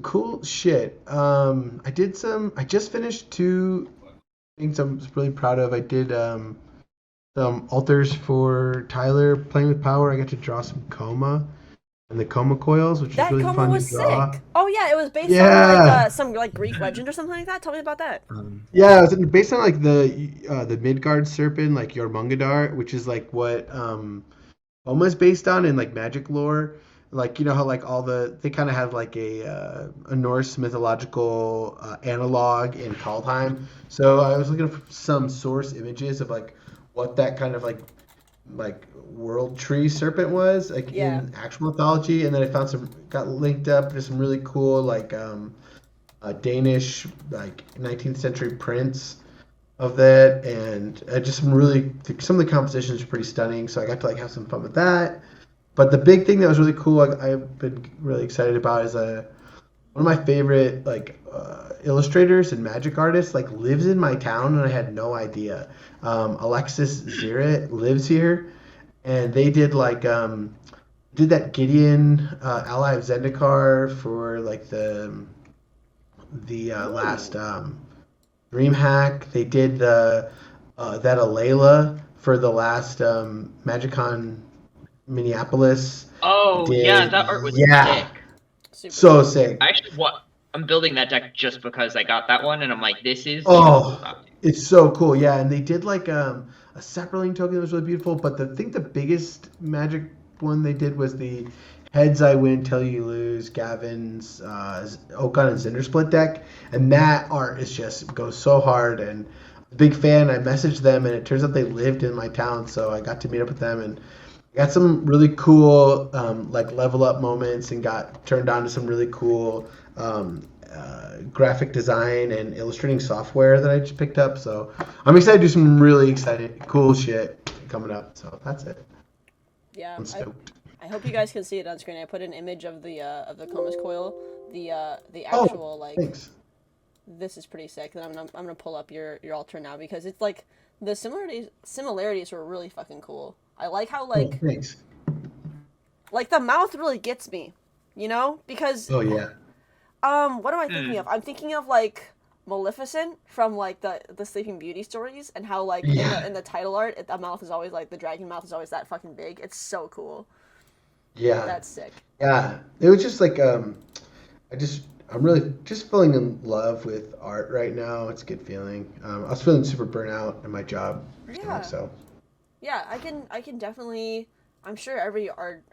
Cool shit. I just finished 2 things I'm really proud of. I did some altars for Tyler playing with power. I got to draw some Coma and the Coma coils, which That was really Coma fun was to draw. sick. Oh yeah, it was based on Yeah. like some like Greek legend or something like that. Tell me about that. Yeah, it was based on like the Midgard serpent, like Jormungandr, which is like what Coma is based on in like magic lore. Like, you know how like they kind of have like a Norse mythological analog in Kaldheim. So I was looking for some source images of like what that kind of like world tree serpent was like in actual mythology, and then I found got linked up to some really cool like Danish like 19th century prints of that, and just some of the compositions are pretty stunning. So I got to like have some fun with that. But the big thing that was really cool, I've been really excited about, is one of my favorite illustrators and magic artists lives in my town, and I had no idea. Alexis Zirit lives here, and they did did that Gideon ally of Zendikar for the last DreamHack. They did that Alayla for the last MagicCon Minneapolis. Oh yeah, that art was sick. Super So cool. sick. I'm building that deck just because I got that one, and I'm like, this is. It's so cool, yeah. And they did a Sapperling token that was really beautiful. But I think the biggest Magic one they did was the Heads I Win, Till You Lose, Gavin's Okan and Cindersplit deck, and that art is just goes so hard. And big fan. I messaged them, and it turns out they lived in my town, so I got to meet up with them and got some really cool like level up moments, and got turned on to some really cool graphic design and illustrating software that I just picked up. So I'm excited to do some really exciting, cool shit coming up. So that's it. Yeah, I'm stoked. I hope you guys can see it on screen. I put an image of the Comus coil, the Oh, actual like. thanks. This is pretty sick. And I'm gonna pull up your altar now because it's like the similarities were really fucking cool. I like how Oh, thanks. like the mouth really gets me, you know, because Oh yeah. what am I thinking of? I'm thinking of like Maleficent from like the Sleeping Beauty stories, and how like Yeah. in the title art, the mouth is always like the dragon mouth is always that fucking big. It's so cool. Yeah. That's sick. Yeah. It was just like I'm really just falling in love with art right now. It's a good feeling. I was feeling super burnout in my job. Yeah. So Yeah, I can definitely. I'm sure every art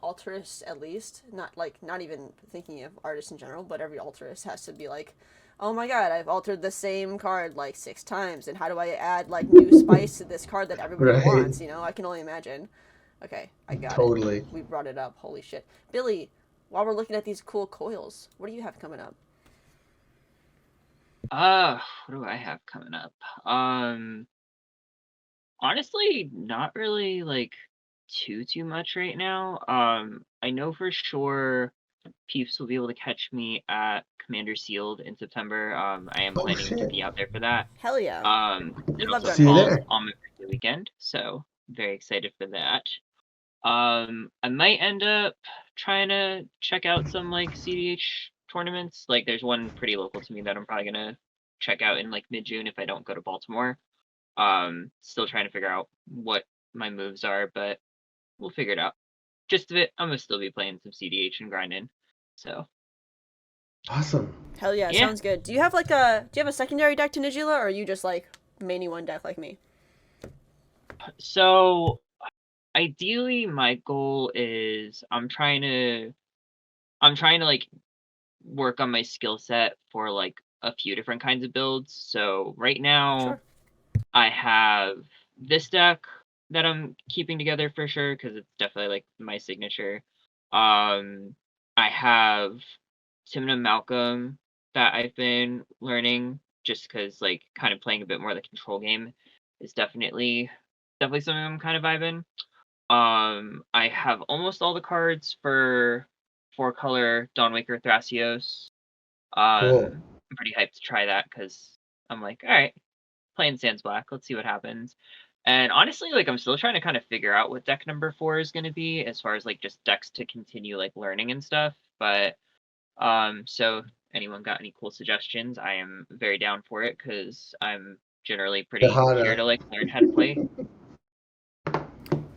altarist, at least, not even thinking of artists in general, but every altarist has to be like, oh my god, I've altered the same card like 6 times, and how do I add like new spice to this card that everybody Right. wants? You know, I can only imagine. Okay, I got Totally. it. We brought it up. Holy shit, Billy. While we're looking at these cool coils, what do you have coming up? What do I have coming up? Honestly, not really like too much right now. I know for sure Peeps will be able to catch me at Commander Sealed in September. I am Oh, planning to shit. be out there for that. Hell yeah. It love also that. See you falls there. on my birthday weekend, so very excited for that. I might end up trying to check out some like cEDH tournaments. Like there's one pretty local to me that I'm probably gonna check out in like mid-June if I don't go to Baltimore. Still trying to figure out what my moves are, but we'll figure it out. Just a bit, I'm gonna still be playing some cEDH and grinding. So Awesome. Hell yeah, Yeah. sounds good. Do you have a secondary deck to Najeela, or are you just like mainly one deck like me? So ideally my goal is I'm trying to like work on my skill set for like a few different kinds of builds. So right now Sure. I have this deck that I'm keeping together for sure because it's definitely like my signature. I have Timna Malcolm that I've been learning just because like kind of playing a bit more of the control game is definitely something I'm kind of vibing. I have almost all the cards for 4-color Dawnwaker Thrasios. Cool. I'm pretty hyped to try that because I'm like, all right, playing Sans Black, let's see what happens. And honestly, like I'm still trying to kind of figure out what deck number 4 is going to be as far as like just decks to continue like learning and stuff. But so anyone got any cool suggestions? I am very down for it because I'm generally pretty here to like learn how to play.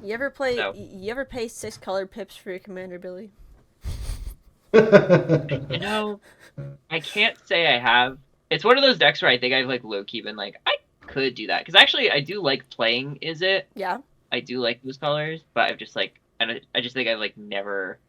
You ever play? So. You ever pay 6 colored pips for your commander, Billy? You know, I can't say I have. It's one of those decks where I think I've like low key been like I could do that because actually I do like playing. Is it? Yeah. I do like those colors, but I've just like I just think I've like never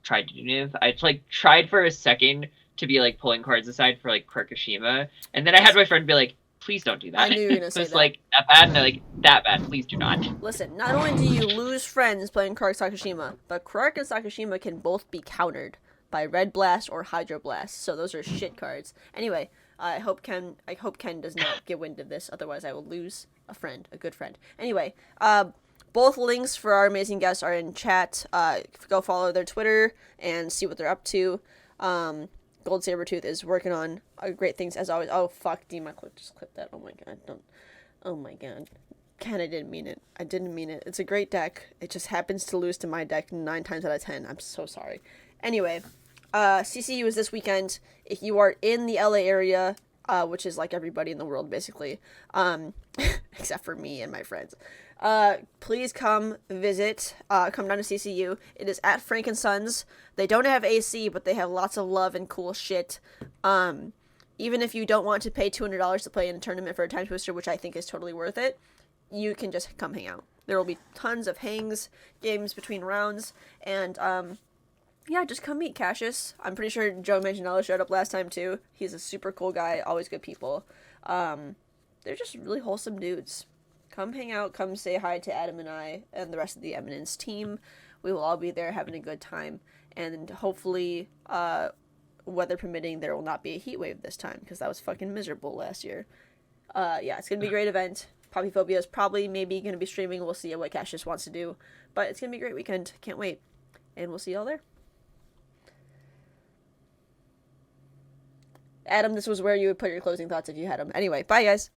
tried to do Niv. I like tried for a second to be like pulling cards aside for like Krakashima, and then I had my friend be like, "Please don't do that." I knew you were gonna so say it's that. like that bad, and they're like that bad. Please do not. Listen, not only do you lose friends playing Kark Sakashima, but Kark and Sakashima can both be countered by Red Blast or Hydro Blast, so those are shit cards. Anyway, I hope Ken does not get wind of this, otherwise I will lose a good friend. Anyway, both links for our amazing guests are in chat. Go follow their Twitter and see what they're up to. Gold Sabertooth is working on great things as always. Oh fuck, D, my just clip that. Oh my god, don't. Oh my god. Ken, I didn't mean it. It's a great deck. It just happens to lose to my deck 9 times out of 10. I'm so sorry. Anyway, CCU is this weekend. If you are in the LA area, which is like everybody in the world basically, except for me and my friends, please come visit. Come down to CCU. It is at Frank and Sons. They don't have AC, but they have lots of love and cool shit. Even if you don't want to pay $200 to play in a tournament for a time twister, which I think is totally worth it, you can just come hang out. There will be tons of hangs, games between rounds, and yeah, just come meet Cassius. I'm pretty sure Joe Manganiello showed up last time too. He's a super cool guy, always good people. They're just really wholesome dudes. Come hang out, come say hi to Adam and I and the rest of the Eminence team. We will all be there having a good time, and hopefully, weather permitting, there will not be a heat wave this time, because that was fucking miserable last year. Yeah, it's gonna be a great event. Poppyphobia is probably maybe gonna be streaming. We'll see what Cassius wants to do, but it's gonna be a great weekend. Can't wait, and we'll see y'all there. Adam, this was where you would put your closing thoughts if you had them. Anyway, bye guys.